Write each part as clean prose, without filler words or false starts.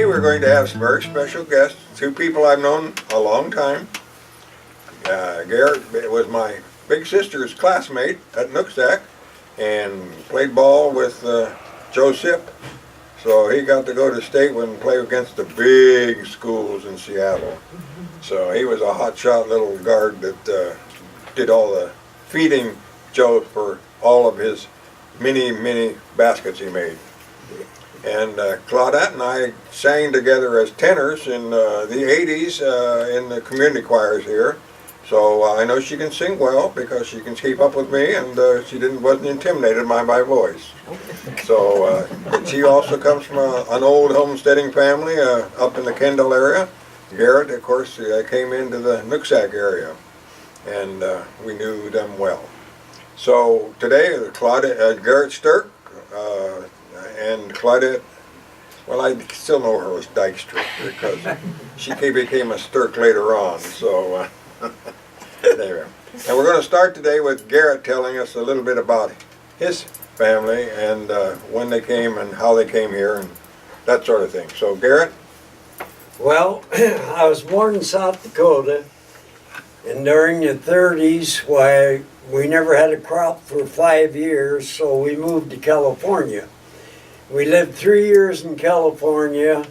we're going to have some very special guests, two people I've known a long time. Gerrit was my big sister's classmate at Nooksack and played ball with Joe Sip. So he got to go to state and play against the big schools in Seattle. So he was a hotshot little guard that did all the feeding Joe for all of his many baskets he made. And Claudette and I sang together as tenors in the 80s in the community choirs here. So I know she can sing well because she can keep up with me, and she wasn't intimidated by my voice. So she also comes from an old homesteading family up in the Kendall area. Gerrit, of course, came into the Nooksack area, and we knew them well. So today, Gerrit Sterk and Claudette, well, I still know her as Dykstra because she became a Sterk later on. So there. And we're going to start today with Gerrit telling us a little bit about his family and when they came and how they came here and that sort of thing. So Gerrit? Well, I was born in South Dakota, and during the 30s, why, we never had a crop for 5 years, so we moved to California. We lived 3 years in California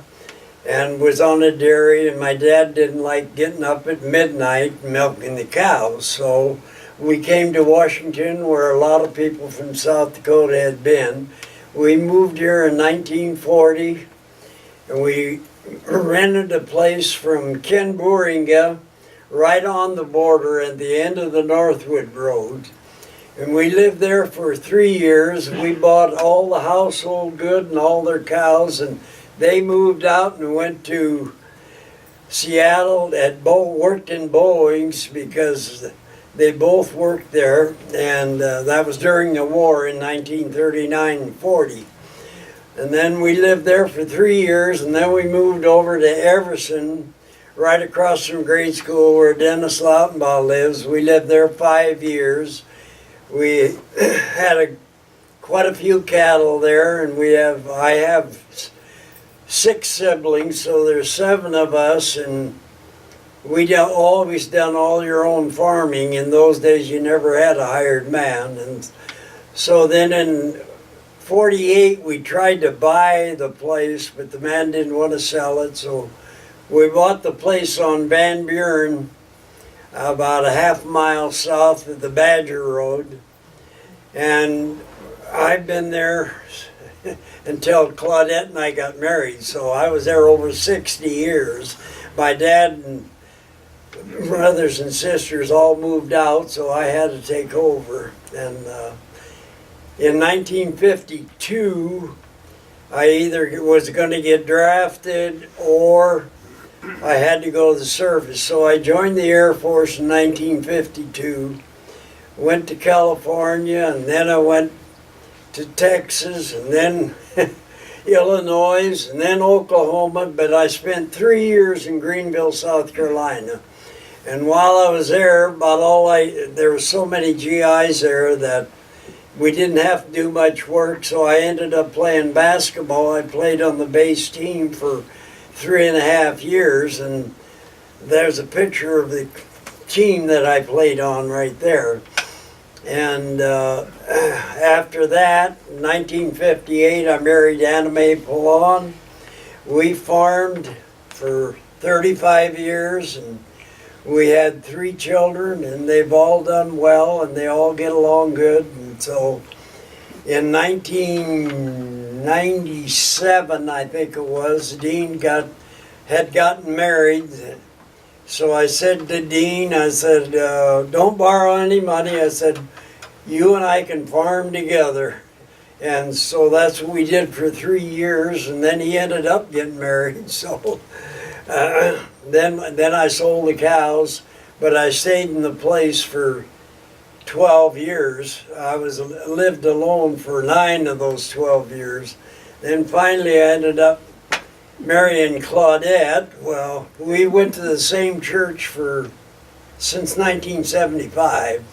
and was on a dairy, and my dad didn't like getting up at midnight milking the cows, so we came to Washington, where a lot of people from South Dakota had been. We moved here in 1940, and we rented a place from Ken Buringa right on the border at the end of the Northwood Road. And we lived there for 3 years. We bought all the household good and all their cows, and they moved out and went to Seattle, worked in Boeing's because they both worked there, and that was during the war in 1939 and 40. And then we lived there for 3 years, and then we moved over to Everson, right across from grade school where Dennis Lautenbaugh lives. We lived there 5 years. We had quite a few cattle there, and I have 6 siblings, so there's 7 of us, and we always done all your own farming. In those days, you never had a hired man, and so then in 48, we tried to buy the place, but the man didn't want to sell it, so we bought the place on Van Buren, about a half-mile south of the Badger Road, and I've been there until Claudette and I got married, so I was there over 60 years. My dad and brothers and sisters all moved out, so I had to take over. And in 1952, I either was going to get drafted or I had to go to the service. So I joined the Air Force in 1952, went to California, and then I went to Texas, and then Illinois, and then Oklahoma, but I spent 3 years in Greenville, South Carolina. And while I was there, there were so many GIs there that we didn't have to do much work, so I ended up playing basketball. I played on the base team for 3.5 years, and there's a picture of the team that I played on right there. And after that, in 1958, I married Anna Mae Pallon. We farmed for 35 years, and we had 3 children, and they've all done well, and they all get along good. And so in 1997, I think it was, Dean had gotten married. So I said to Dean, I said, don't borrow any money. I said, you and I can farm together. And so that's what we did for 3 years, and then he ended up getting married. So then I sold the cows, but I stayed in the place for 12 years. I lived alone for 9 of those 12 years. Then finally I ended up marrying Claudette. Well, we went to the same church since 1975.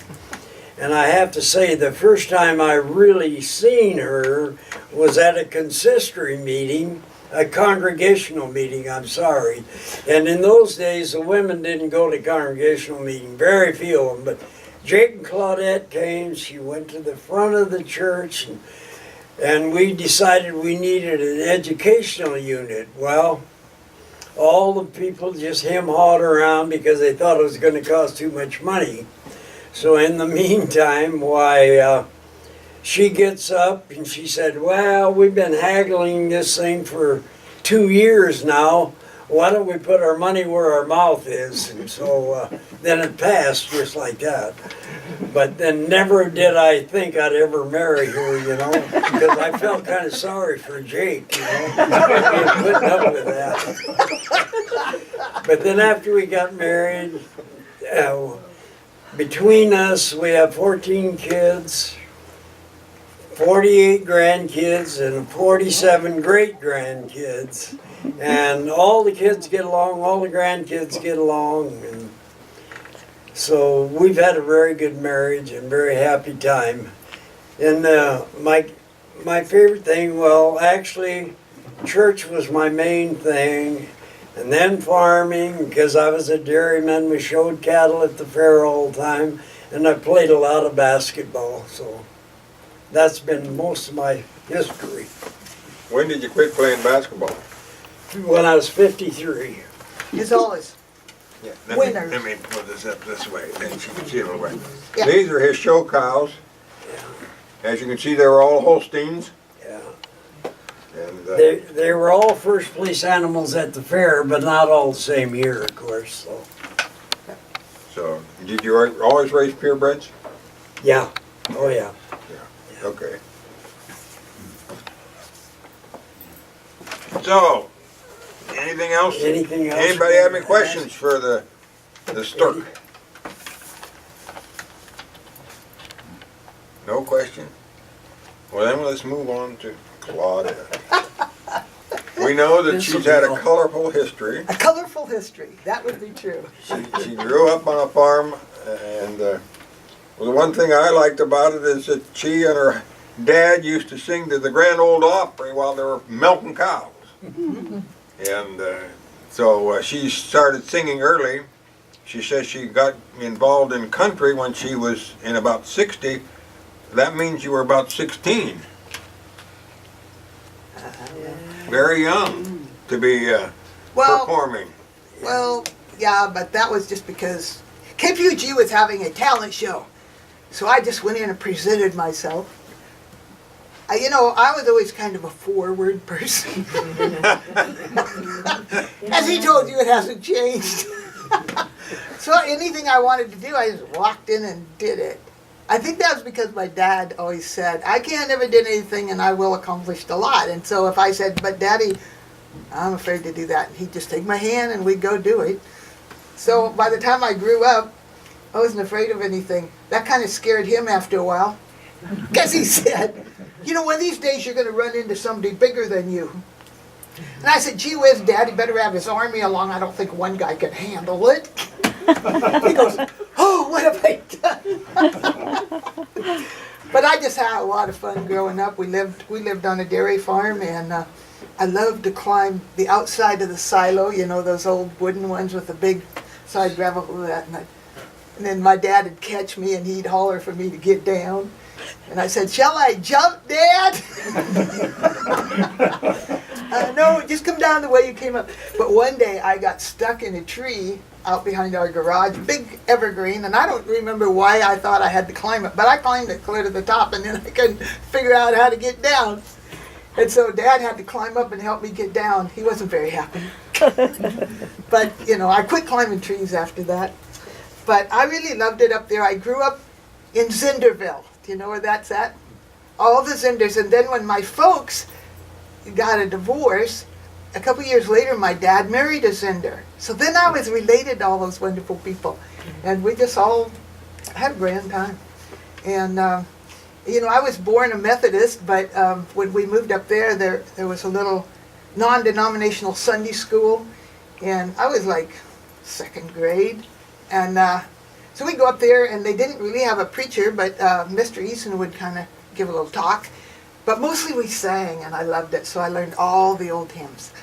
And I have to say, the first time I really seen her was at a consistory meeting a congregational meeting, I'm sorry. And in those days, the women didn't go to congregational meeting, very few of them. But Jake and Claudette came, she went to the front of the church, and we decided we needed an educational unit. Well, all the people just hem-hawed around because they thought it was going to cost too much money. So in the meantime, she gets up and she said, well, we've been haggling this thing for 2 years now. Why don't we put our money where our mouth is? And so then it passed just like that. But then never did I think I'd ever marry her, you know, because I felt kind of sorry for Jake, you know, putting up with that. But then after we got married, between us, we have 14 kids, 48 grandkids, and 47 great-grandkids. And all the kids get along, all the grandkids get along. And so we've had a very good marriage and very happy time. And my favorite thing, well, actually, church was my main thing. And then farming, because I was a dairyman. We showed cattle at the fair all the time. And I played a lot of basketball. So that's been most of my history. When did you quit playing basketball? When I was 53. As always. Yeah, Winners. let me put this up this way, then she can see it a little bit. Yeah. These are his show cows. As you can see, they're all Holsteins. Yeah. And They were all first place animals at the fair, but not all the same year, of course. so, did you always raise purebreds? Yeah. Oh, yeah. Okay. So, anything else? Anything else? Anybody have any questions for the Sterk? No question? Well, then let's move on to Claudette. We know that she's had a colorful history. A colorful history. That would be true. She grew up on a farm, and well, the one thing I liked about it is that she and her dad used to sing to the Grand Ole Opry while they were milking cows. And so she started singing early. She says she got involved in country when she was in about 60. That means you were about 16. Very young to be performing. Well, yeah, but that was just because KPUG was having a talent show. So I just went in and presented myself. You know, I was always kind of a forward person. As he told you, it hasn't changed. So anything I wanted to do, I just walked in and did it. I think that was because my dad always said, I can't ever do anything and I will accomplish a lot. And so if I said, but Daddy, I'm afraid to do that, he'd just take my hand and we'd go do it. So by the time I grew up, I wasn't afraid of anything. That kind of scared him after a while. Because he said, you know, one of these days you're going to run into somebody bigger than you. And I said, gee whiz, Dad, he better have his army along. I don't think one guy can handle it. He goes, oh, what have I done? But I just had a lot of fun growing up. We lived on a dairy farm, and I loved to climb the outside of the silo, you know, those old wooden ones with the big side gravel. And then my dad would catch me, and he'd holler for me to get down. And I said, shall I jump, Dad? No, just come down the way you came up. But one day I got stuck in a tree out behind our garage, big evergreen, and I don't remember why I thought I had to climb it, but I climbed it clear to the top, and then I couldn't figure out how to get down. And so Dad had to climb up and help me get down. He wasn't very happy. But, you know, I quit climbing trees after that. But I really loved it up there. I grew up in Zinderville. Do you know where that's at? All the Zinders. And then when my folks got a divorce, a couple years later, my dad married a Zinder. So then I was related to all those wonderful people. And we just all had a grand time. And, you know, I was born a Methodist, but when we moved up there, there was a little non-denominational Sunday school. And I was like second grade. And so we'd go up there, and they didn't really have a preacher, but Mr. Eason would kind of give a little talk. But mostly we sang, and I loved it, so I learned all the old hymns.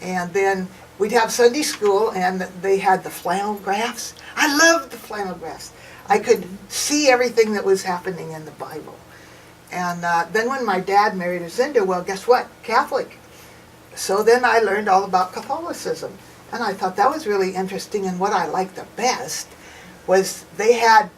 And then we'd have Sunday school, and they had the flannel graphs. I loved the flannel graphs. I could see everything that was happening in the Bible. And then when my dad married Lucinda, well, guess what? Catholic. So then I learned all about Catholicism. And I thought that was really interesting, and what I liked the best was they had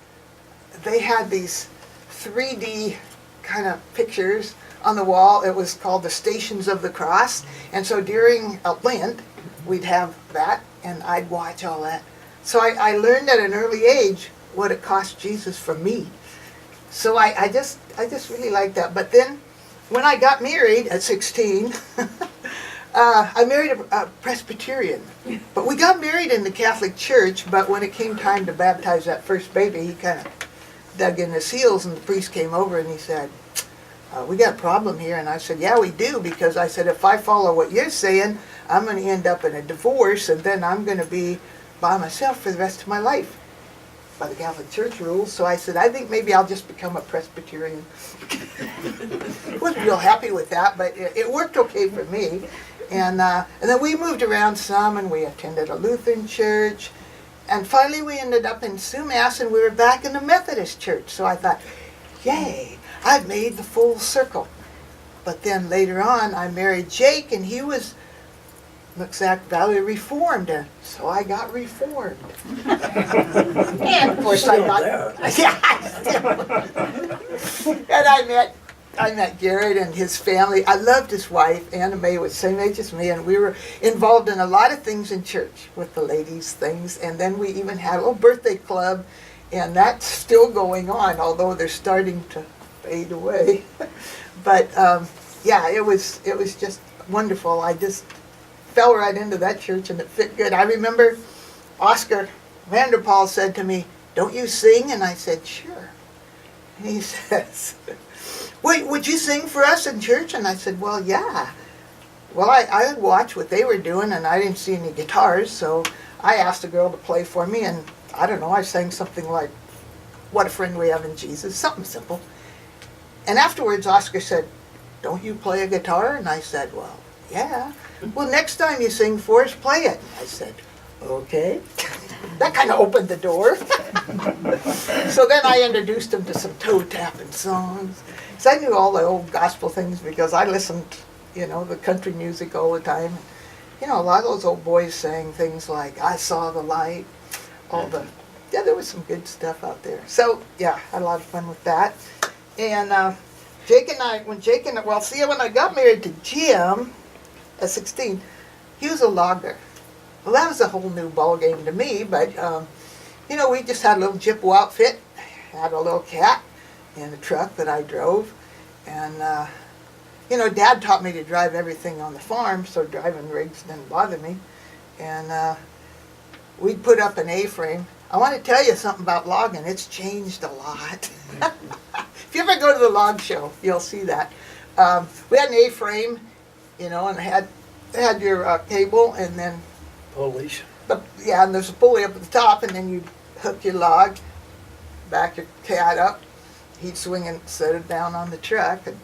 these 3D kind of pictures on the wall. It was called the Stations of the Cross. And so during Lent, we'd have that, and I'd watch all that. So I learned at an early age what it cost Jesus for me. So I just really liked that. But then when I got married at 16, I married a Presbyterian. But we got married in the Catholic Church, but when it came time to baptize that first baby, he kind of dug in his heels, and the priest came over and he said, we got a problem here. And I said, yeah, we do, because I said, if I follow what you're saying, I'm going to end up in a divorce, and then I'm going to be by myself for the rest of my life by the Catholic Church rules. So I said, I think maybe I'll just become a Presbyterian. Wasn't real happy with that, but it worked okay for me. And then we moved around some, and we attended a Lutheran church. And finally we ended up in Sumas, and we were back in the Methodist church. So I thought, yay, I've made the full circle. But then later on, I married Jake, and he was Nooksack Valley Reformed, and so I got reformed. And of course I got, and I met Gerrit and his family. I loved his wife. Anna Mae was the same age as me, and we were involved in a lot of things in church with the ladies' things. And then we even had a little birthday club, and that's still going on, although they're starting to fade away. But yeah, it was just wonderful. I just fell right into that church, and it fit good. I remember Oscar Vanderpaul said to me, "Don't you sing?" And I said, "Sure." And he says, "Wait, would you sing for us in church?" And I said, "Well, yeah." Well, I would watch what they were doing, and I didn't see any guitars, so I asked a girl to play for me, and I don't know, I sang something like, "What a Friend We Have in Jesus," something simple. And afterwards, Oscar said, "Don't you play a guitar?" And I said, "Well, yeah." "Well, next time you sing for us, play it." I said, "Okay." That kind of opened the door. So then I introduced him to some toe-tapping songs. So I knew all the old gospel things because I listened, the country music all the time. A lot of those old boys sang things like, "I Saw the Light," there was some good stuff out there. So, yeah, I had a lot of fun with that. And when I got married to Jim at 16, he was a logger. Well, that was a whole new ball game to me, but, we just had a little Jippo outfit, had a little cat in the truck that I drove, and, Dad taught me to drive everything on the farm, so driving rigs didn't bother me, and we'd put up an A-frame. I want to tell you something about logging. It's changed a lot. If you ever go to the log show, you'll see that. We had an A-frame, and it had your cable, and then Polish. and there's a pulley up at the top, and then you hook your log, back your cat up, he'd swing and set it down on the truck, and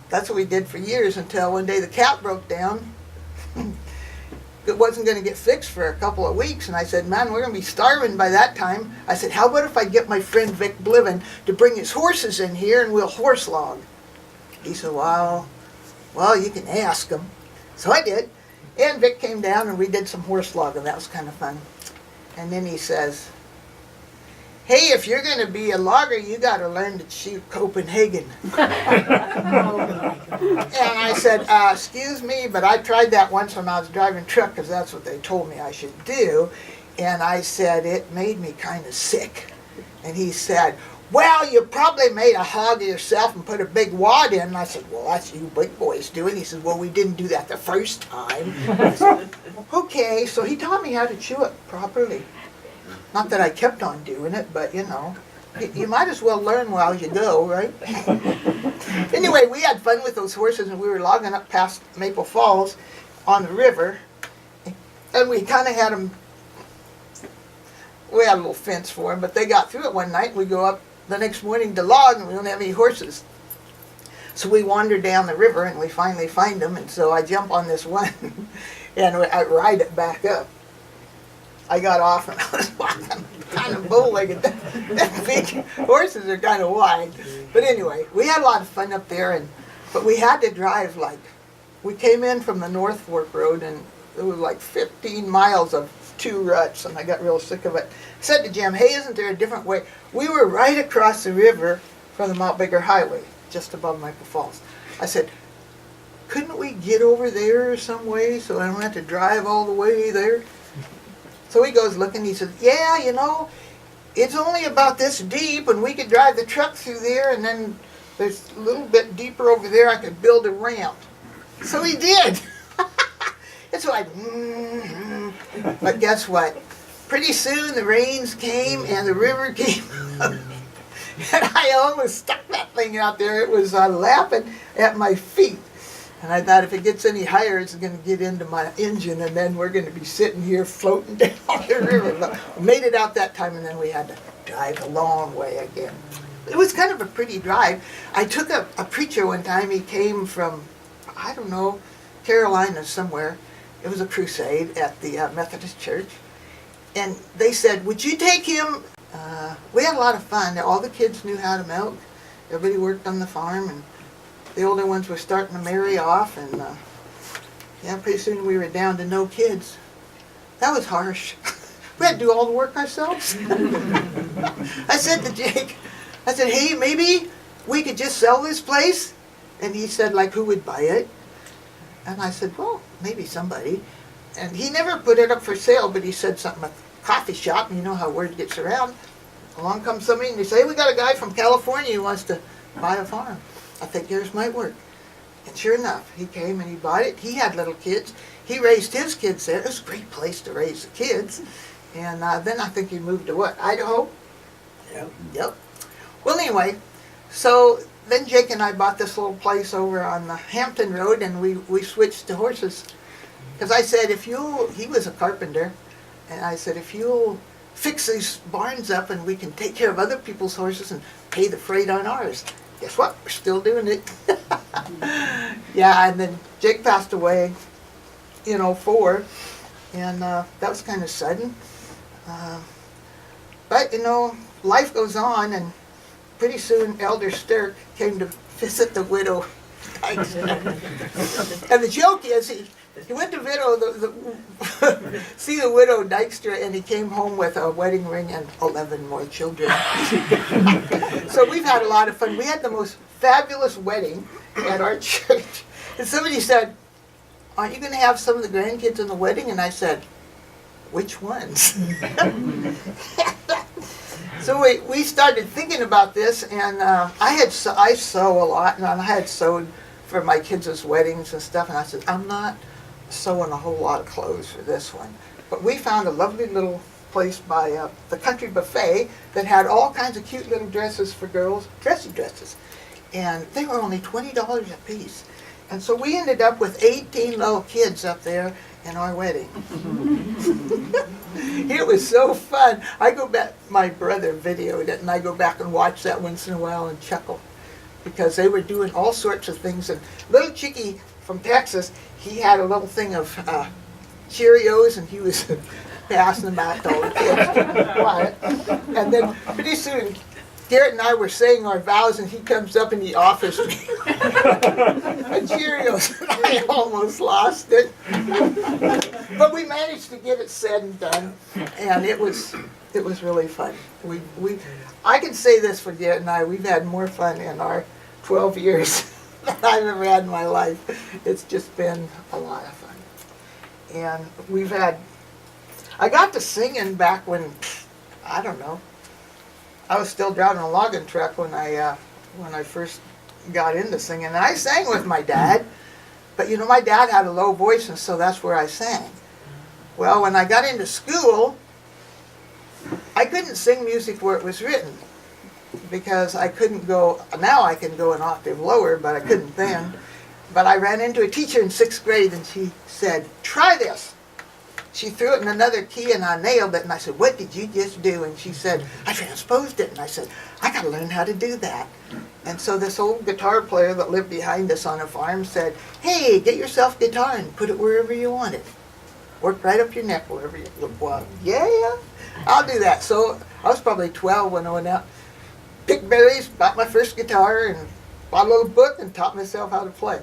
that's what we did for years until one day the cat broke down. It wasn't going to get fixed for a couple of weeks, and I said, "Man, we're going to be starving by that time." I said, "How about if I get my friend Vic Bliven to bring his horses in here and we'll horse log?" He said, well, you can ask him. So I did, and Vic came down and we did some horse logging. That was kind of fun. And then he says, "Hey, if you're going to be a logger, you got to learn to shoot Copenhagen." And I said, "Excuse me, but I tried that once when I was driving truck because that's what they told me I should do." And I said, "It made me kind of sick." And he said, "Well, you probably made a hog of yourself and put a big wad in." And I said, "Well, that's you big boys doing." He said, "Well, we didn't do that the first time." I said, "Okay." So he taught me how to chew it properly. Not that I kept on doing it, but you might as well learn while you go, right? Anyway, we had fun with those horses, and we were logging up past Maple Falls on the river, and we kind of had them, we had a little fence for them, but they got through it one night, and we go up the next morning to log, and we don't have any horses. So we wander down the river and we finally find them, and so I jump on this one and I ride it back up. I got off and I was walking kind of bow-legged. Them big horses are kind of wide. But anyway, we had a lot of fun up there, but we had to drive we came in from the North Fork Road, and it was like 15 miles of 2 ruts, and I got real sick of it. I said to Jim, hey, isn't there a different way? We were right across the river from the Mount Baker Highway, just above Michael Falls. I said, couldn't we get over there some way so I don't have to drive all the way there? So he goes looking, he says, yeah, it's only about this deep, and we could drive the truck through there, and then there's a little bit deeper over there, I could build a ramp. So he did. It's like, but guess what? Pretty soon the rains came and the river came up. And I almost stuck that thing out there. It was lapping at my feet. And I thought if it gets any higher, it's going to get into my engine, and then we're going to be sitting here floating down the river. But we made it out that time, and then we had to drive a long way again. It was kind of a pretty drive. I took a preacher one time. He came from, I don't know, Carolina somewhere. It was a crusade at the Methodist Church. And they said, would you take him? We had a lot of fun. All the kids knew how to milk. Everybody worked on the farm, and the older ones were starting to marry off. And pretty soon we were down to no kids. That was harsh. We had to do all the work ourselves. I said to Jake, hey, maybe we could just sell this place? And he said, like, who would buy it? And I said, well, maybe somebody. And he never put it up for sale, but he said something at the coffee shop, and you know how word gets around. Along comes somebody, and they say, hey, we got a guy from California who wants to buy a farm. I think yours might work. And sure enough, he came and he bought it. He had little kids. He raised his kids there. It was a great place to raise the kids. And then I think he moved to what, Idaho? Yep. Well, anyway, so then Jake and I bought this little place over on the Hampton Road, and we switched to horses. Because I said, he was a carpenter, and I said, if you'll fix these barns up and we can take care of other people's horses and pay the freight on ours. Guess what? We're still doing it. Yeah, and then Jake passed away, 4, and that was kind of sudden. But, life goes on, and pretty soon Elder Sterk came to visit the widow Dykstra. And the joke is, he went to see the widow Dykstra, and he came home with a wedding ring and 11 more children. So we've had a lot of fun. We had the most fabulous wedding at our church. And somebody said, aren't you going to have some of the grandkids in the wedding? And I said, which ones? So we started thinking about this, and I sew a lot, and I had sewed for my kids' weddings and stuff, and I said, I'm not sewing a whole lot of clothes for this one. But we found a lovely little place by the Country Buffet that had all kinds of cute little dresses for girls, dressy dresses, and they were only $20 a piece. And so we ended up with 18 little kids up there in our wedding. It was so fun. I go back, my brother videoed it, and I go back and watch that once in a while and chuckle, because they were doing all sorts of things. And little Chicky from Texas, he had a little thing of Cheerios, and he was passing them out to all the kids to be quiet. And then pretty soon, Gerrit and I were saying our vows, and he comes up and he offers me a Cheerios. I almost lost it. But we managed to get it said and done, and it was really fun. I can say this for Gerrit and I, we've had more fun in our 12 years than I've ever had in my life. It's just been a lot of fun. And I got to singing back when, I don't know, I was still driving a logging truck when I first got into singing, and I sang with my dad. But my dad had a low voice, and so that's where I sang. Well, when I got into school, I couldn't sing music where it was written, because I couldn't go. Now I can go an octave lower, but I couldn't then. But I ran into a teacher in 6th grade, and she said, "Try this." she threw it in another key and I nailed it. And I said, what did you just do? And she said, I transposed it. And I said, I got to learn how to do that. And so this old guitar player that lived behind us on a farm said, hey, get yourself a guitar and put it wherever you want it. Work right up your neck wherever you want. Yeah, I'll do that. So I was probably 12 when I went out, picked berries, bought my first guitar, and bought a little book and taught myself how to play.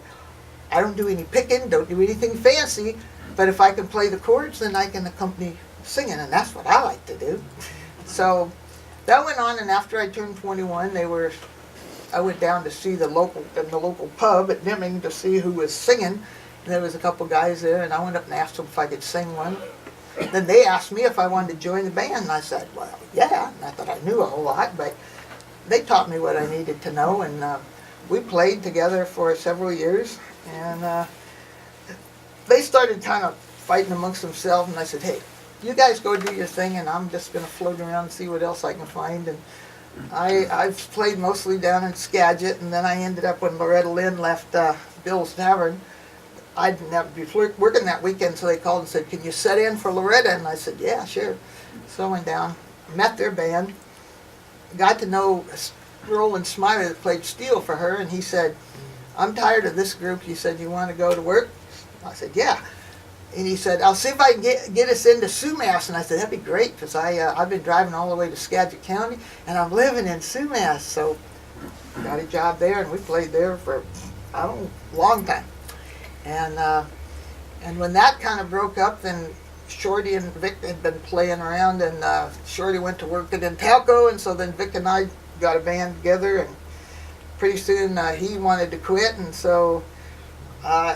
I don't do any picking, don't do anything fancy, but if I can play the chords, then I can accompany singing, and that's what I like to do. So that went on, and after I turned 21, I went down to see the local pub at Deming to see who was singing. And there was a couple guys there, and I went up and asked them if I could sing one. Then they asked me if I wanted to join the band, and I said, well, yeah. Not that I knew a whole lot, but they taught me what I needed to know, and we played together for several years, and they started kind of fighting amongst themselves, and I said, hey, you guys go do your thing, and I'm just going to float around and see what else I can find. And I've played mostly down in Skagit, and then I ended up when Loretta Lynn left Bill's Tavern. I didn't have to be working that weekend, so they called and said, can you set in for Loretta? And I said, yeah, sure. So I went down, met their band, got to know Roland Smiley that played steel for her, and he said, I'm tired of this group. He said, you want to go to work? I said, yeah. And he said, I'll see if I can get us into Sumas. And I said, that'd be great, because I've been driving all the way to Skagit County, and I'm living in Sumas. So got a job there, and we played there for, I don't know, a long time. And when that kind of broke up, then Shorty and Vic had been playing around, and Shorty went to work at Intelco, and so then Vic and I got a band together, and pretty soon he wanted to quit, and so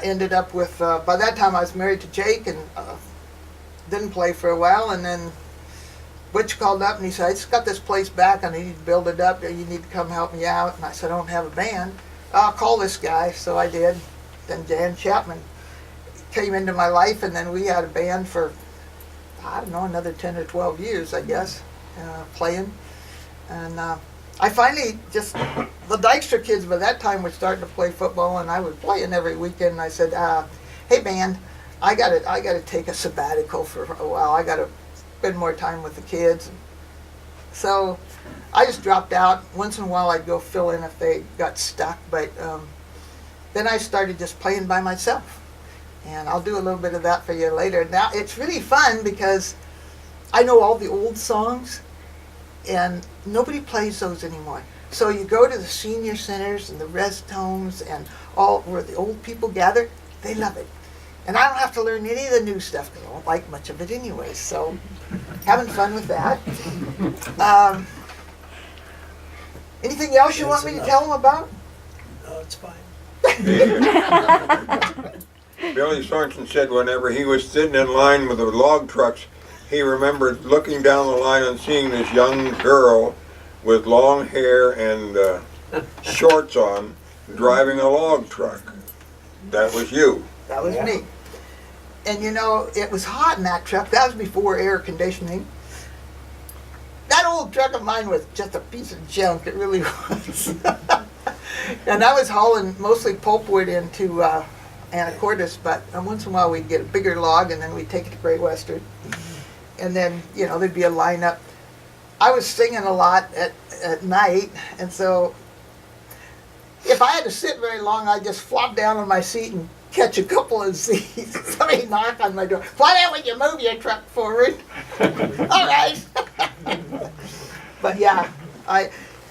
ended up with, by that time I was married to Jake, and didn't play for a while, and then Butch called up and he said, I just got this place back, I need to build it up, you need to come help me out. And I said, I don't have a band. I'll call this guy, so I did. Then Jan Chapman came into my life, and then we had a band for, I don't know, another 10 or 12 years, I guess, playing. And I finally just, the Dykstra kids by that time were starting to play football, and I was playing every weekend, and I said, hey band, I gotta take a sabbatical for a while. I gotta spend more time with the kids. So I just dropped out. Once in a while I'd go fill in if they got stuck, but then I started just playing by myself. And I'll do a little bit of that for you later. Now, it's really fun because I know all the old songs, and nobody plays those anymore. So you go to the senior centers and the rest homes and all where the old people gather, they love it. And I don't have to learn any of the new stuff because I don't like much of it anyway. So having fun with that. Anything else you want me to tell them about? No, it's fine. Billy Sorensen said whenever he was sitting in line with the log trucks, he remembered looking down the line and seeing this young girl with long hair and shorts on driving a log truck. That was you. That was me. And you know, it was hot in that truck. That was before air conditioning. That old truck of mine was just a piece of junk. It really was. And I was hauling mostly pulpwood into Anacortes, but once in a while we'd get a bigger log and then we'd take it to Great Western. And then, you know, there'd be a lineup. I was singing a lot at night, and so if I had to sit very long, I'd just flop down on my seat and catch a couple of Z's. Somebody knock on my door. Why don't you move your truck forward? All right. But yeah,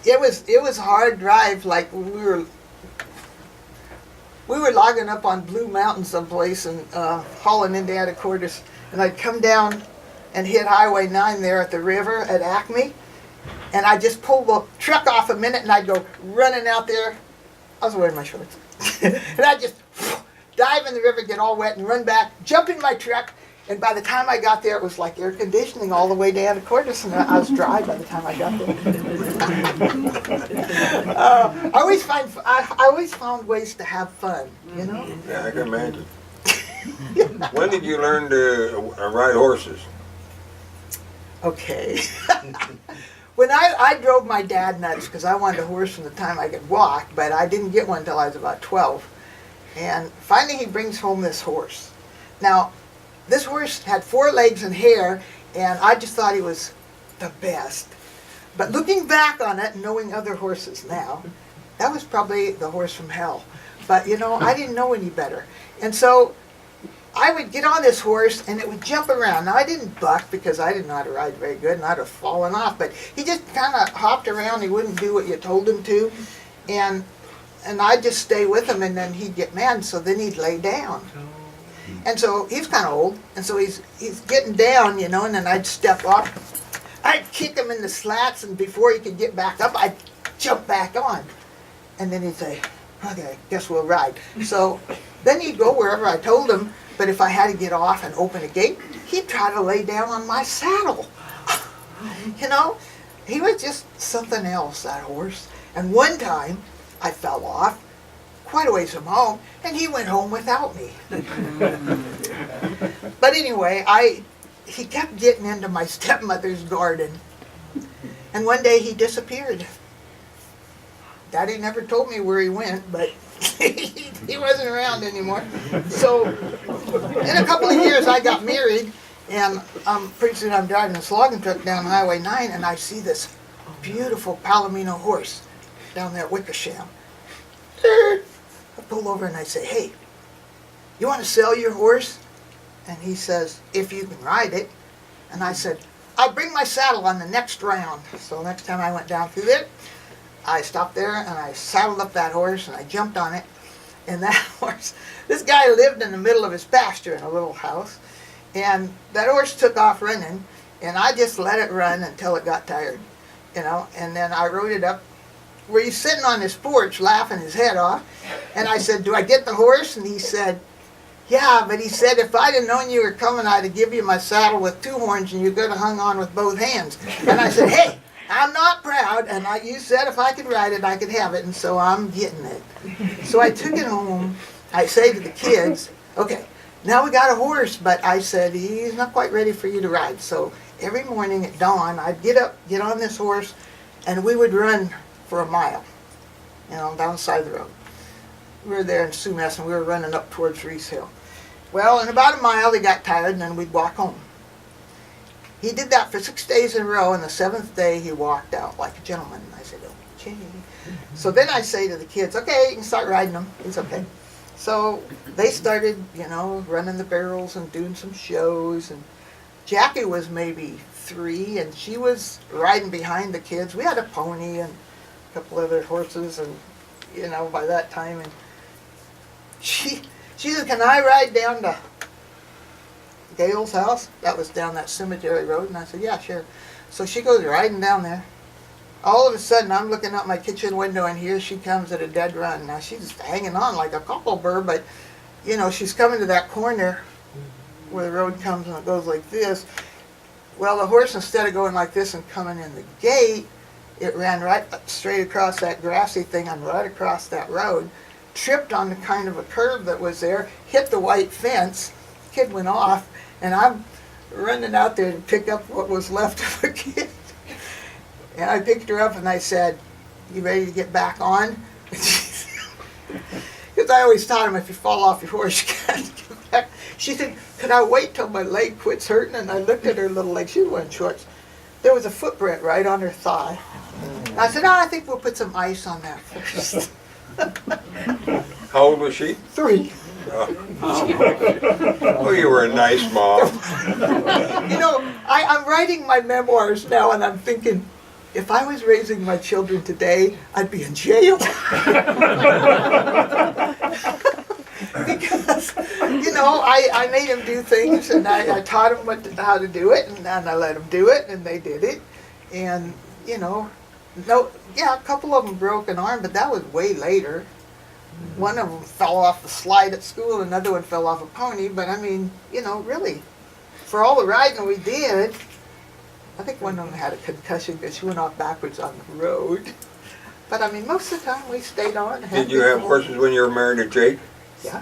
it was a hard drive. Like we were logging up on Blue Mountain someplace and hauling into Anacortes, and I'd come down and hit Highway 9 there at the river at Acme, and I'd just pull the truck off a minute and I'd go running out there. I was wearing my shorts. And I'd just dive in the river, get all wet, and run back, jump in my truck, and by the time I got there, it was like air conditioning all the way down to Anacortes, and I was dry by the time I got there. I always found ways to have fun, you know? Yeah, I can imagine. When did you learn to ride horses? Okay. When I drove my dad nuts because I wanted a horse from the time I could walk, but I didn't get one until I was about 12. And finally he brings home this horse. Now, this horse had 4 legs and hair, and I just thought he was the best. But looking back on it, knowing other horses now, that was probably the horse from hell. But you know, I didn't know any better. And so I would get on this horse and it would jump around. Now I didn't buck because I didn't know how to ride very good and I'd have fallen off. But he just kind of hopped around. He wouldn't do what you told him to. And I'd just stay with him, and then he'd get mad, so then he'd lay down. And so he's kind of old, and so he's getting down, you know, and then I'd step up. I'd kick him in the slats, and before he could get back up, I'd jump back on. And then he'd say, okay, guess we'll ride. So then he'd go wherever I told him, but if I had to get off and open a gate, he'd try to lay down on my saddle. You know, he was just something else, that horse. And one time, I fell off quite a ways from home, and he went home without me. But anyway, he kept getting into my stepmother's garden. And one day he disappeared. Daddy never told me where he went, but he wasn't around anymore. So in a couple of years I got married, and pretty soon I'm driving a slogging truck down Highway 9, and I see this beautiful Palomino horse down there at Wickersham. I pull over and I say, hey, you want to sell your horse? And he says, if you can ride it. And I said, I'll bring my saddle on the next round. So next time I went down through there, I stopped there and I saddled up that horse and I jumped on it. And that horse, this guy lived in the middle of his pasture in a little house. And that horse took off running, and I just let it run until it got tired, you know. And then I rode it up where he's sitting on his porch laughing his head off. And I said, do I get the horse? And he said, yeah, but he said, if I'd have known you were coming, I'd have given you my saddle with 2 horns and you could have hung on with both hands. And I said, hey, I'm not proud, and you said if I could ride it, I could have it, and so I'm getting it. So I took it home. I say to the kids, okay, now we got a horse, but I said, he's not quite ready for you to ride. So every morning at dawn, I'd get up, get on this horse, and we would run for a mile, you know, down the side of the road. We were there in Sumas, and we were running up towards Reese Hill. Well, in about a mile, he got tired, and then we'd walk home. He did that for 6 days in a row, and the 7th day, he walked out like a gentleman. And I said, okay. So then I say to the kids, okay, you can start riding them. It's okay. So they started, you know, running the barrels and doing some shows, and Jackie was maybe 3, and she was riding behind the kids. We had a pony and a couple other horses, and, you know, by that time, and she said, can I ride down to Gail's house? That was down that cemetery road. And I said, yeah, sure. So she goes riding down there. All of a sudden, I'm looking out my kitchen window, and here she comes at a dead run. Now, she's hanging on like a cocklebur, but, you know, she's coming to that corner where the road comes and it goes like this. Well, the horse, instead of going like this and coming in the gate, it ran right straight across that grassy thing and right across that road, tripped on the kind of a curve that was there, hit the white fence. Kid went off, and I'm running out there to pick up what was left of a kid. And I picked her up and I said, you ready to get back on? Because I always taught him, if you fall off your horse, you can't get back. She said, could I wait till my leg quits hurting? And I looked at her little leg. She was wearing shorts. There was a footprint right on her thigh. And I said, I think we'll put some ice on that first. How old was she? 3. Oh, you were a nice mom. You know, I'm writing my memoirs now, and I'm thinking, if I was raising my children today, I'd be in jail. Because, you know, I made them do things, and I taught them how to do it, and I let them do it, and they did it. And, you know, a couple of them broke an arm, but that was way later. One of them fell off the slide at school, another one fell off a pony, but I mean, you know, really, for all the riding we did, I think one of them had a concussion because she went off backwards on the road. But I mean, most of the time we stayed on. Did you have horses when you were married to Jake? Yeah.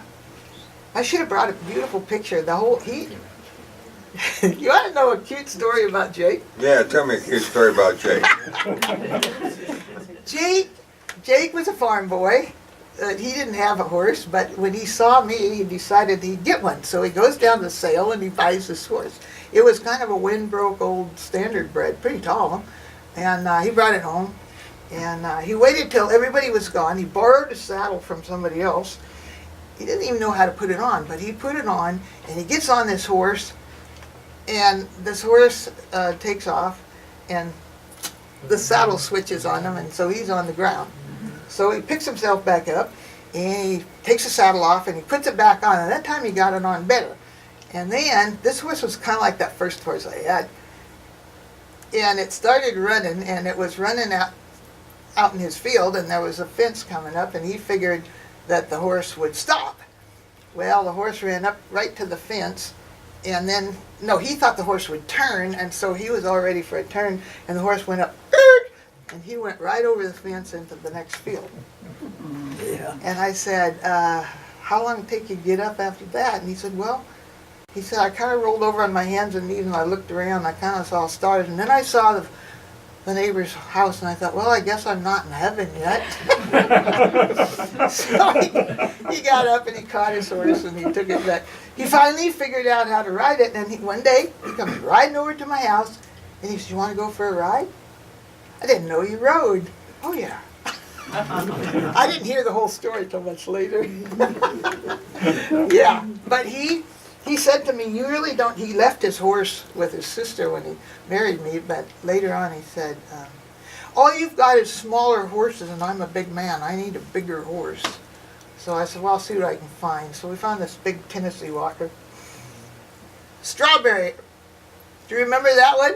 I should have brought a beautiful picture. You want to know a cute story about Jake? Yeah, tell me a cute story about Jake. Jake was a farm boy, he didn't have a horse, but when he saw me, he decided he'd get one. So he goes down to the sale and he buys this horse. It was kind of a wind-broke old standard bred, pretty tall. And he brought it home. And he waited till everybody was gone. He borrowed a saddle from somebody else. He didn't even know how to put it on, but he put it on, and he gets on this horse, and this horse takes off, and the saddle switches on him, and so he's on the ground. So he picks himself back up, and he takes the saddle off, and he puts it back on, and that time he got it on better. And then, this horse was kind of like that first horse I had, and it started running, and it was running out in his field, and there was a fence coming up, and he figured that the horse would stop. Well, the horse ran up right to the fence, and then, no, he thought the horse would turn, and so he was all ready for a turn, and the horse went up, and he went right over the fence into the next field. Yeah. And I said, how long did it take you to get up after that? And he said, well, I kind of rolled over on my hands and knees, and I looked around, and I kind of saw stars, and then I saw the neighbor's house, and I thought, well, I guess I'm not in heaven yet. So he got up and he caught his horse and he took it back. He finally figured out how to ride it, and one day he comes riding over to my house, and he says, you want to go for a ride? I didn't know you rode. Oh, yeah. I didn't hear the whole story till much later. Yeah, but he said to me, you really don't, he left his horse with his sister when he married me, but later on he said, all you've got is smaller horses and I'm a big man. I need a bigger horse. So I said, well, I'll see what I can find. So we found this big Tennessee Walker. Strawberry. Do you remember that one?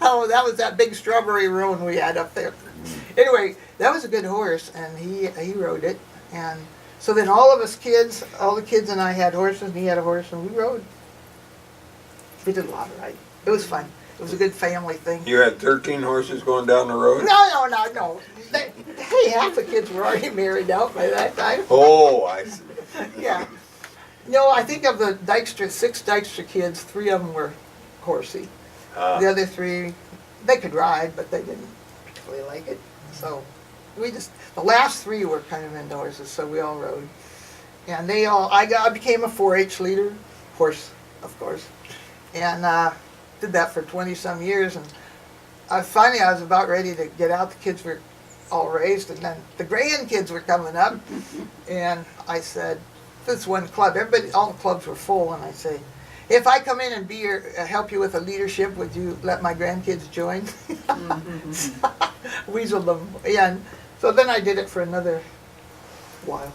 Oh, that was that big strawberry roan we had up there. Anyway, that was a good horse, and he rode it. And so then all of us kids, all the kids and I had horses, and he had a horse, and we rode. We did a lot of riding. It was fun. It was a good family thing. You had 13 horses going down the road? No. Hey, half the kids were already married out by that time. Oh, I see. Yeah. No, I think of the six Dykstra kids, 3 of them were horsey. The other 3, they could ride, but they didn't particularly like it. So the last 3 were kind of into horses, so we all rode. And I became a 4-H leader, horse, of course. And did that for 20-some years. And finally I was about ready to get out. The kids were all raised, and then the grandkids were coming up. And I said, this one club, all the clubs were full, and I say, if I come in and help you with the leadership, would you let my grandkids join? Weaseled them. Yeah, and so then I did it for another while.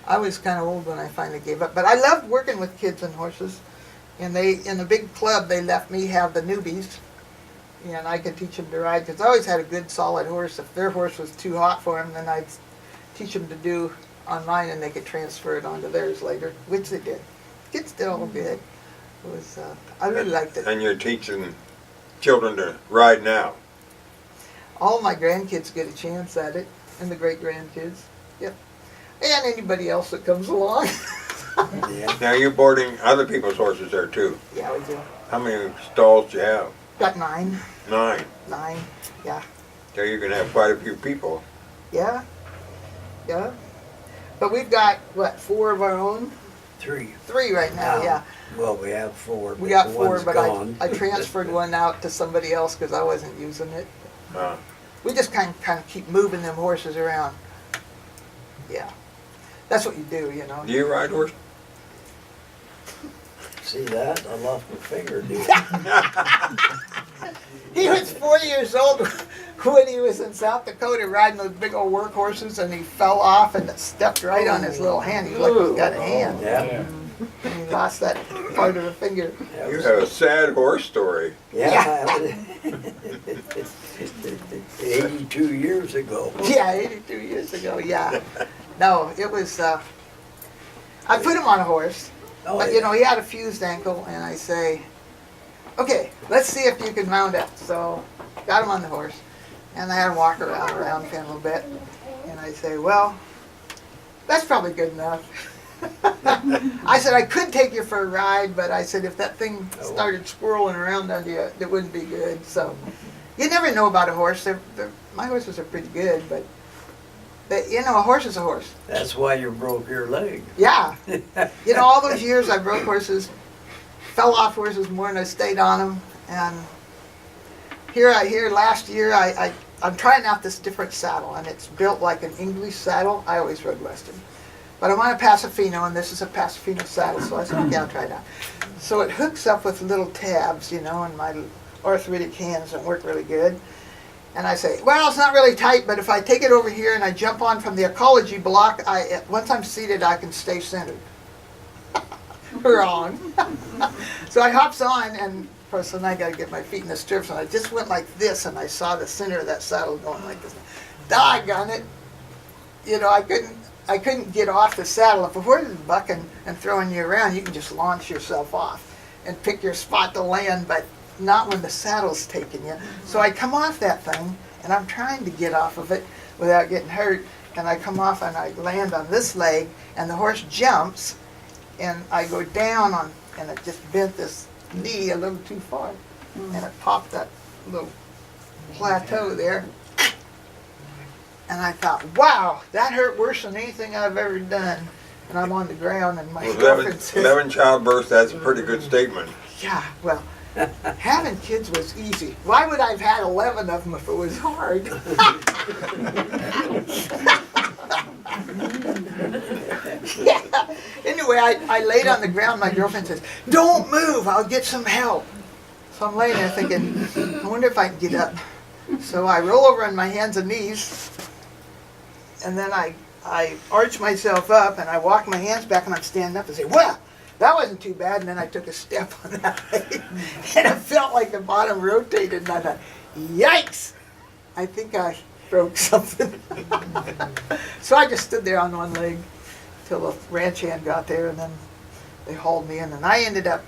I was kind of old when I finally gave up, but I loved working with kids and horses. And in the big club, they let me have the newbies, and I could teach them to ride, because I always had a good, solid horse. If their horse was too hot for them, then I'd teach them to do on mine, and they could transfer it onto theirs later, which they did. Kids did all good. It was, I really liked it. And you're teaching children to ride now? All my grandkids get a chance at it, and the great-grandkids. Yep. And anybody else that comes along. Yeah. Now you're boarding other people's horses there too? Yeah, we do. How many stalls do you have? Got 9. 9. 9, yeah. So you're going to have quite a few people. Yeah. Yeah. But we've got, 4 of our own? 3. 3 right now, yeah. Well, we have 4. We got 4, one's but gone. I transferred one out to somebody else because I wasn't using it. We just kind of keep moving them horses around. Yeah. That's what you do, you know. Do you ride horse? See that? I lost my finger, dude. He was 4 years old when he was in South Dakota riding those big old work horses, and he fell off and it stepped right on his little hand. He looked like he's got a hand. Yeah. And he lost that part of the finger. That You was- have a sad horse story. Yeah. 82 years ago. Yeah, 82 years ago, yeah. No, it was, I put him on a horse. Oh, But, you know, he had a fused ankle, and I say, okay, let's see if you can mount it. So, got him on the horse, and I had him walk around him a little bit. And I say, well, that's probably good enough. I said, I could take you for a ride, but I said, if that thing started swirling around on you, it wouldn't be good. So, you never know about a horse. My horses are pretty good, but But, you know, a horse is a horse. That's why you broke your leg. Yeah. You know, all those years I broke horses, fell off horses more than I stayed on them. And here last year, I'm trying out this different saddle, and it's built like an English saddle. I always rode Western. But I want a Pasofino, and this is a Pasofino saddle, so I said, okay, I'll try it out. So it hooks up with little tabs, you know, and my arthritic hands don't work really good. And I say, well, it's not really tight, but if I take it over here and I jump on from the ecology block, once I'm seated, I can stay centered. Wrong. So I hops on, and of course, then I got to get my feet in the stirrups, and I just went like this, and I saw the center of that saddle going like this. Doggone it. You know, I couldn't get off the saddle. If a horse is bucking and throwing you around, you can just launch yourself off and pick your spot to land, but not when the saddle's taking you. So I come off that thing, and I'm trying to get off of it without getting hurt, and I come off and I land on this leg, and the horse jumps, and I go down on, and it just bent this knee a little too far, and it popped that little plateau there. And I thought, wow, that hurt worse than anything I've ever done. And I'm on the ground, and my girlfriend says, 11 childbirths, that's a pretty good statement. yeah, well, having kids was easy. Why would I have had 11 of them if it was hard? Yeah. Anyway, I laid on the ground. My girlfriend says, don't move, I'll get some help. So I'm laying there thinking, I wonder if I can get up. So I roll over on my hands and knees, and then I arch myself up, and I walk my hands back, and I'm standing up and say, well, that wasn't too bad. And then I took a step on that leg, and it felt like the bottom rotated, and I thought, yikes, I think I broke something. So I just stood there on one leg till the ranch hand got there, and then they hauled me in, and I ended up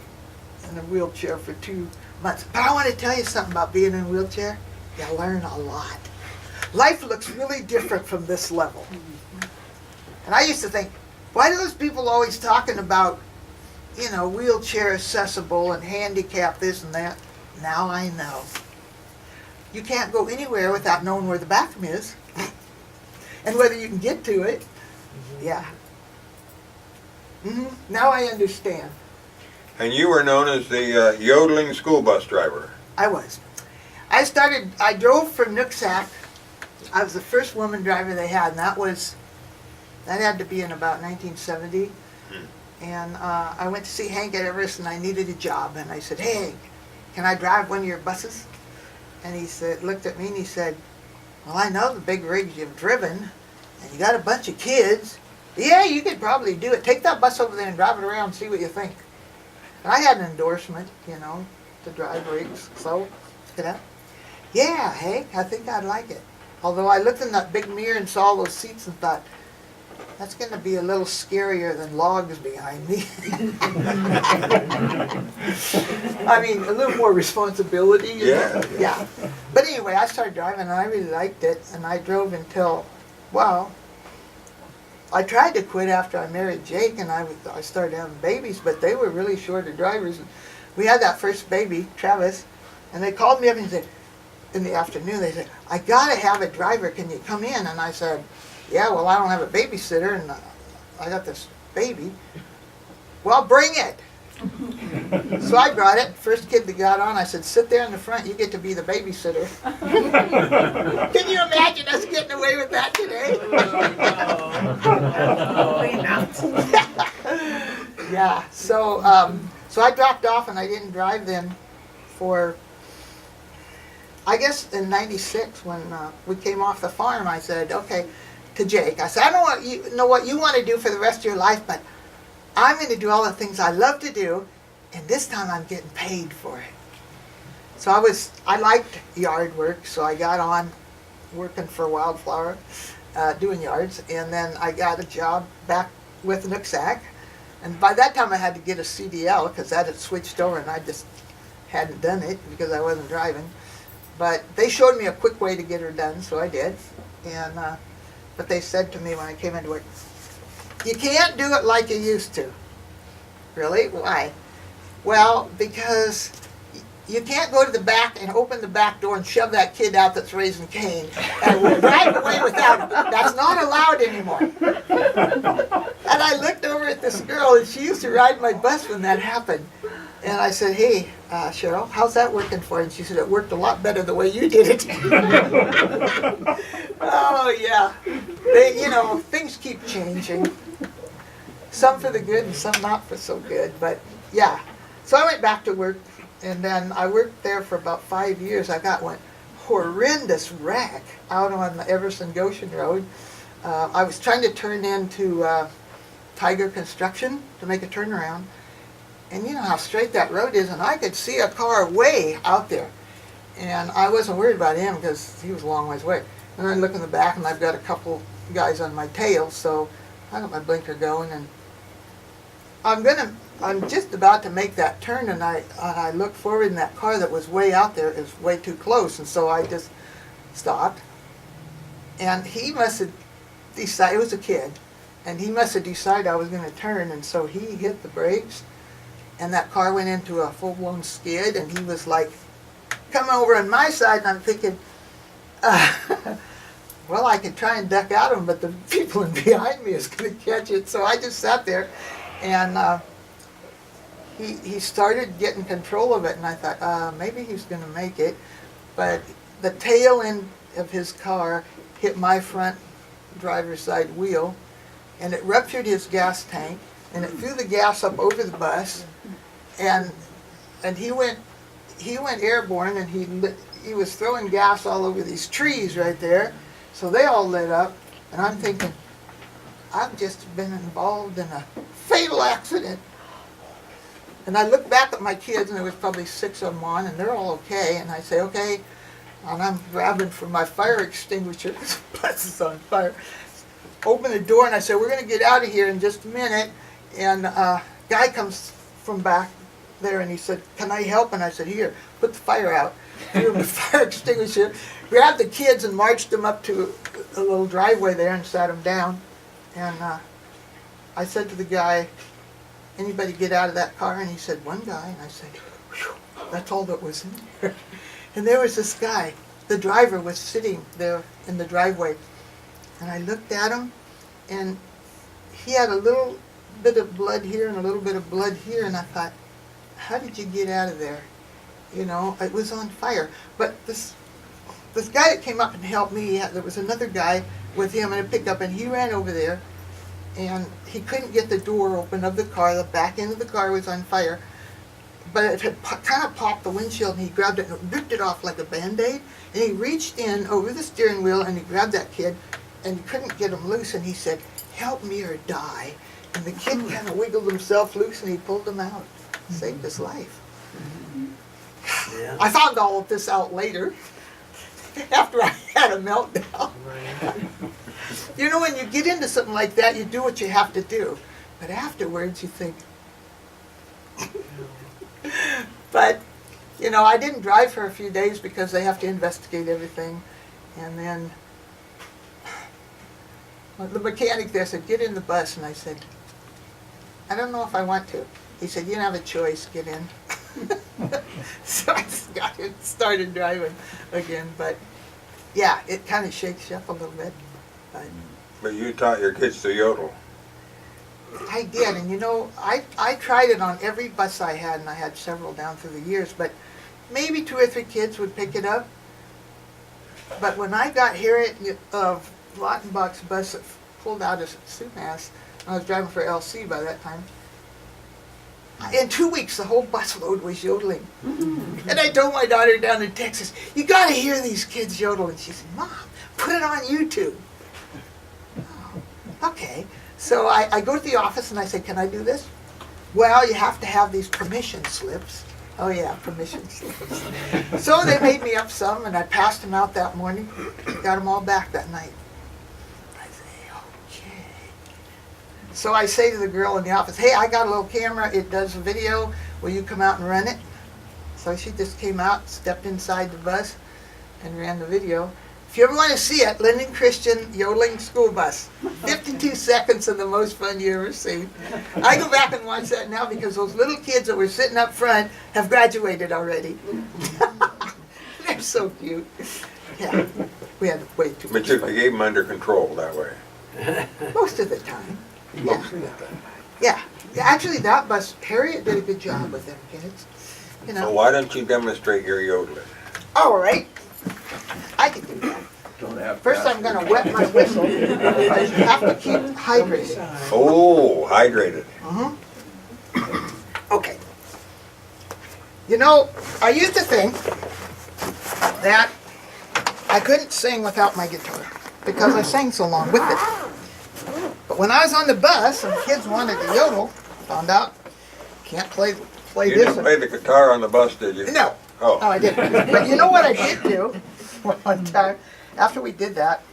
in a wheelchair for 2 months. But I want to tell you something about being in a wheelchair. You learn a lot. Life looks really different from this level. And I used to think, why do those people always talking about, you know, wheelchair accessible and handicap this and that? Now I know. You can't go anywhere without knowing where the bathroom is and whether you can get to it. Yeah. Now I understand. And you were known as the yodeling school bus driver. I was. I drove from Nooksack. I was the first woman driver they had, and that had to be in about 1970. And I went to see Hank at Everson, and I needed a job. And I said, hey, can I drive one of your buses? And he said, looked at me and he said, well, I know the big rigs you've driven, and you got a bunch of kids. Yeah, you could probably do it. Take that bus over there and drive it around and see what you think. And I had an endorsement, you know, to drive rigs. So, you know, yeah, Hank, I think I'd like it. Although I looked in that big mirror and saw all those seats and thought, that's going to be a little scarier than logs behind me. I mean, a little more responsibility. You know? Yeah. But anyway, I started driving, and I really liked it. And I drove until, well, I tried to quit after I married Jake, and I started having babies, but they were really short of drivers. We had that first baby, Travis, and they called me up and said, in the afternoon, they said, I got to have a driver. Can you come in? And I said, yeah, well, I don't have a babysitter, and I got this baby. Well, bring it. So I brought it. First kid that got on, I said, sit there in the front. You get to be the babysitter. Can you imagine us getting away with that today? Yeah. So I dropped off, and I didn't drive then for, I guess in '96 when we came off the farm. I said, okay, to Jake, I said, I don't know what you want to do for the rest of your life, but I'm going to do all the things I love to do, and this time I'm getting paid for it. So I liked yard work, so I got on working for Wildflower, doing yards, and then I got a job back with Nooksack, and by that time I had to get a CDL because that had switched over, and I just hadn't done it because I wasn't driving. But they showed me a quick way to get her done, so I did. And but they said to me when I came into work, you can't do it like you used to. Really? Why? Well, because you can't go to the back and open the back door and shove that kid out that's raising Cain and drive away without him. That's not allowed anymore. And I looked over at this girl, and she used to ride my bus when that happened. And I said, hey, Cheryl, how's that working for you? And she said, it worked a lot better the way you did it. Oh, yeah. Things keep changing. Some for the good and some not for so good. But, yeah. So I went back to work, and then I worked there for about 5 years. I got one horrendous wreck out on the Everson-Goshen Road. I was trying to turn into Tiger Construction to make a turnaround. And you know how straight that road is, and I could see a car way out there. And I wasn't worried about him because he was a long ways away. And I look in the back, and I've got a couple guys on my tail, so I got my blinker going, and I'm just about to make that turn, and I look forward, and that car that was way out there is way too close, and so I just stopped. And he must have decided, it was a kid, and he must have decided I was going to turn, and so he hit the brakes. And that car went into a full-blown skid, and he was like, come over on my side, and I'm thinking, well, I could try and duck out of him, but the people in behind me is going to catch it. So I just sat there, and he started getting control of it, and I thought, maybe he's going to make it. But the tail end of his car hit my front driver's side wheel, and it ruptured his gas tank, and it threw the gas up over the bus, and he went airborne, and he was throwing gas all over these trees right there, so they all lit up, and I'm thinking, I've just been involved in a fatal accident. And I look back at my kids, and there was probably 6 of them on, and they're all okay, and I say, okay, and I'm grabbing for my fire extinguisher because the bus is on fire. Open the door, and I said, we're going to get out of here in just a minute. And a guy comes from back there, and he said, can I help? And I said, here, put the fire out. Threw him the fire extinguisher, grabbed the kids and marched them up to a little driveway there and sat them down. And I said to the guy, anybody get out of that car? And he said, one guy. And I said, whew, that's all that was in there. And there was this guy. The driver was sitting there in the driveway. And I looked at him, and he had a little bit of blood here and a little bit of blood here, and I thought, how did you get out of there? You know, it was on fire. But this guy that came up and helped me, there was another guy with him in a pickup, and he ran over there, and he couldn't get the door open of the car. The back end of the car was on fire, but it had kind of popped the windshield, and he grabbed it and ripped it off like a Band-Aid, and he reached in over the steering wheel, and he grabbed that kid, and he couldn't get him loose, and he said, help me or die. And the kid kind of wiggled himself loose, and he pulled him out. Saved his life. Yeah. I found all of this out later, after I had a meltdown. You know, when you get into something like that, you do what you have to do. But afterwards, you think... But, you know, I didn't drive for a few days because they have to investigate everything. And then the mechanic there said, get in the bus. And I said, I don't know if I want to. He said, you don't have a choice, get in. So I just got in, started driving again. But yeah, it kind of shakes you up a little bit. But you taught your kids to yodel. I did, and you know, I tried it on every bus I had, and I had several down through the years, but maybe 2 or 3 kids would pick it up. But when I got here at Lottenbach's bus that pulled out of Sumas, I was driving for LC by that time, in 2 weeks the whole bus load was yodeling. And I told my daughter down in Texas, you got to hear these kids yodel. And she said, Mom, put it on YouTube. Oh, okay. So I go to the office and I say, can I do this? Well, you have to have these permission slips. Oh yeah, permission slips. So they made me up some, and I passed them out that morning. Got them all back that night. I say, okay. So I say to the girl in the office, hey, I got a little camera. It does a video. Will you come out and run it? So she just came out, stepped inside the bus, and ran the video. If you ever want to see it, Linden Christian yodeling school bus. 52 seconds of the most fun you ever seen. I go back and watch that now because those little kids that were sitting up front have graduated already. They're so cute. Yeah, we had way too But much you fun. gave them under control that way. Most of the time. Most of the time. Yeah. Actually, that bus, Harriet did a good job with them kids. You So know. why don't you demonstrate your yodeling? All right. I can do that. Don't have First, I'm going to wet my whistle. I have to keep hydrated. Oh, hydrated. Okay. You know, I used to think that I couldn't sing without my guitar because I sang so long with it. But when I was on the bus and kids wanted to yodel, found out can't play You this. didn't play the guitar on the bus, did you? No. Oh. No, I didn't. But you know what I did do one time? After we did that,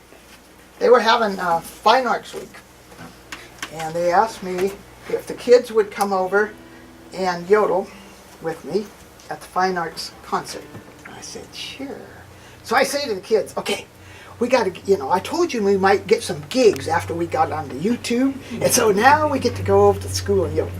they were having Fine Arts Week. And they asked me if the kids would come over and yodel with me at the Fine Arts concert. And I said, sure. So I say to the kids, okay, we got to, you know, I told you we might get some gigs after we got onto YouTube. And so now we get to go over to the school and yodel.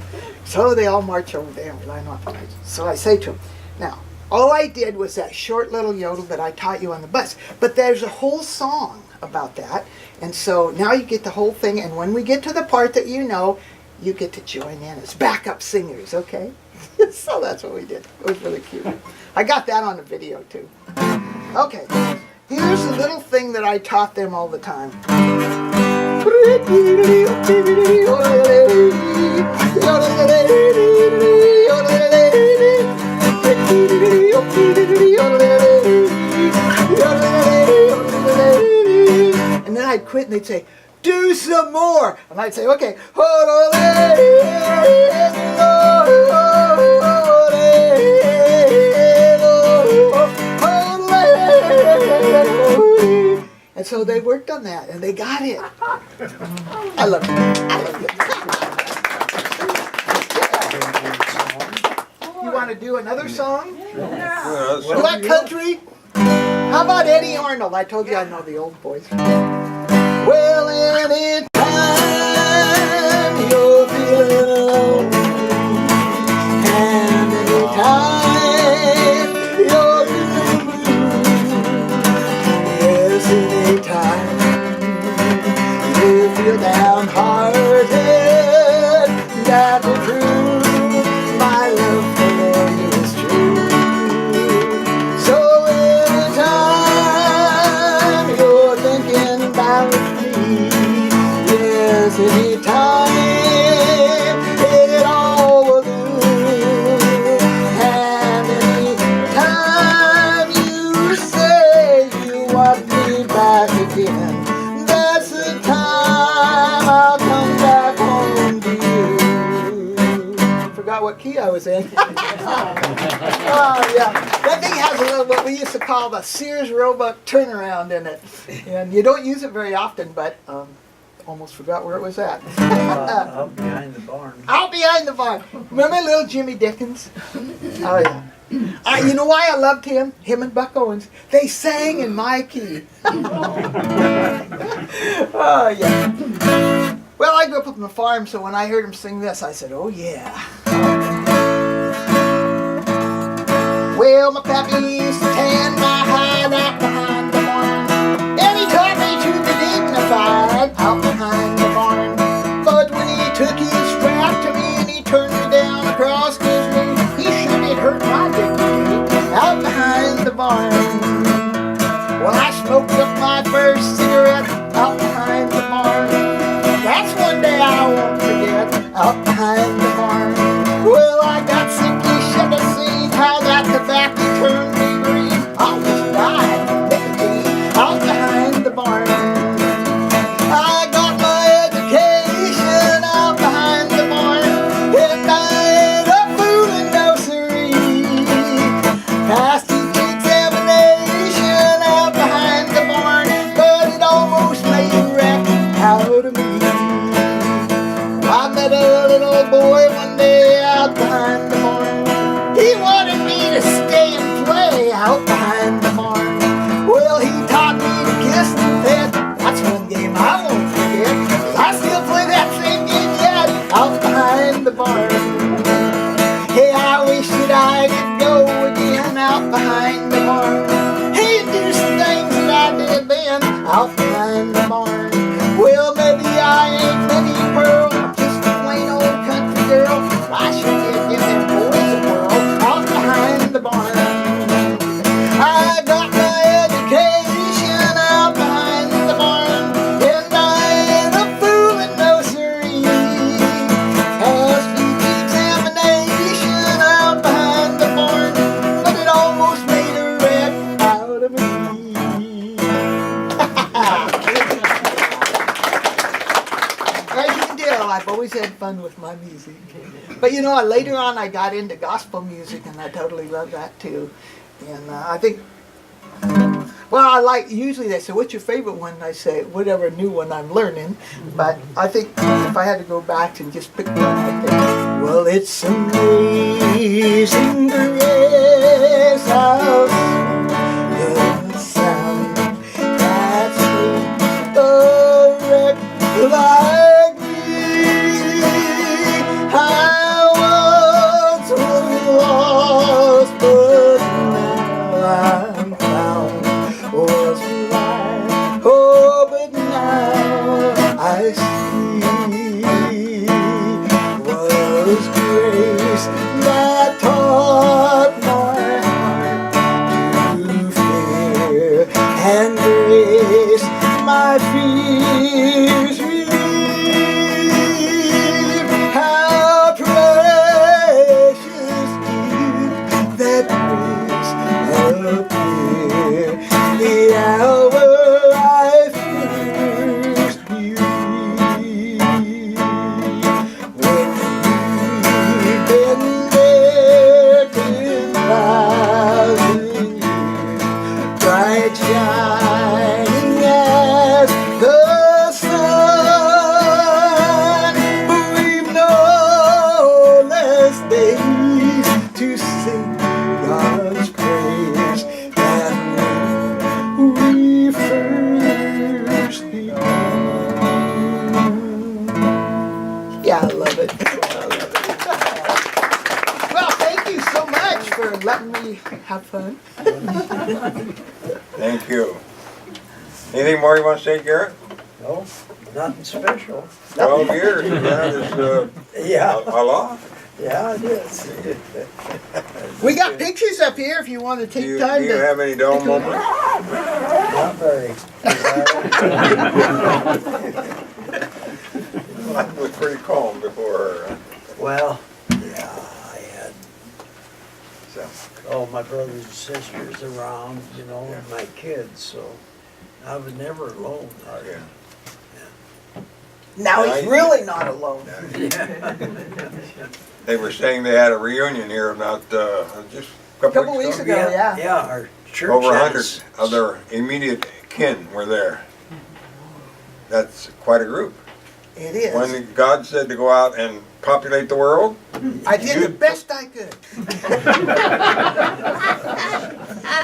So they all march over there and line up. So I say to them, now, all I did was that short little yodel that I taught you on the bus. But there's a whole song about that. And so now you get the whole thing. And when we get to the part that you know, you get to join in as backup singers, okay? So that's what we did. It was really cute. I got that on the video too. Okay, here's a little thing that I taught them all the time. And then I'd quit and they'd say, do some more. And I'd say, okay. And so they worked on that and they got it. I love it. I love it. You want to do another song? Well, that's Black Country? How about Eddie Arnold? I told you I know the old boys. Well, any time you're feeling alone, and any time you're feeling blue, yes, any time you feel downhearted, that will prove my love for you is true. So anytime you're thinking about me, yes, anytime it all will do. And anytime you say you want me back again, that's the time I'll come back home to you. Forgot what key I was in. Oh, yeah. That thing has a little, what we used to call the Sears Roebuck turnaround in it. And you don't use it very often, but almost forgot where it was at. Up behind the barn. Out behind the barn. Remember little Jimmy Dickens? Oh, yeah. You know why I loved him? Him and Buck Owens. They sang in my key. Oh, yeah. Well, I grew up on the farm, so when I heard him sing this, I said, oh, yeah. Well, my pappy used to tan my hide out behind the barn, and he taught me to be dignified out behind the barn. But when he took his strap to me and he turned me down across his knee, he sure did hurt my dignity out behind the barn. Well, I smoked up my first cigarette out behind the barn. That's one day I won't forget out behind the barn. Well, I got sick, you should have seen how that tobacco turned me green. I almost died of nicotine out behind the barn. I got my education out behind the barn, and I ain't a fool in no siree. Passed each examination out behind the barn, but it almost made a wreck out of me. I met a little boy one day out behind the barn. He wanted me to stay and play out behind the barn. Well, he taught me to barn. Hey, I wish that I could go again out behind the barn. Hey, do some things that I did then out behind the barn. Well, maybe I ain't Minnie Pearl, just a plain old country girl. I sure did give them boys a whirl out behind the barn. I got my education out behind the barn, and I ain't a fool in no siree. Passed each examination out behind the barn, but it almost made a wreck out of me. As you can tell, I've always had fun with my music. But you know, later on I got into gospel music, and I totally love that too. And I think, well, I like, usually they say, what's your favorite one? And I say, whatever new one I'm learning. But I think if I had to go back and just pick one, I'd think, well, it's amazing grace, how the sound that's a wreck like me. I once was lost, but I'm found. Was blind, oh, but now I see. Was grace that taught my heart to fear, and grace my fears relieve. How precious did that grace appear the hour I first believed. When we've been there 10,000 years, bright shining as the sun, we've no less days to sing God's praise than when we first began. Yeah, I love it. I love it. Well, thank you so much for letting me have fun. Thank you. Anything more you want to say, Gerrit? No, nothing special. 12 years, that is Yeah, a lot. yeah, it is. We got pictures up here if you want to Do take you, time do you to. have any dull moments? Not very. Mine was pretty calm before her. Well, yeah, I had So, all my brothers and sisters around, you know, Yeah. and my kids, so I was never alone. oh, yeah. Now he's really not alone. They were saying they had a reunion here not just a couple weeks ago. Yeah. Yeah, our church Over has- 100 of their immediate kin were there. That's quite a group. It is. When God said to go out and populate the world, I did the best I could.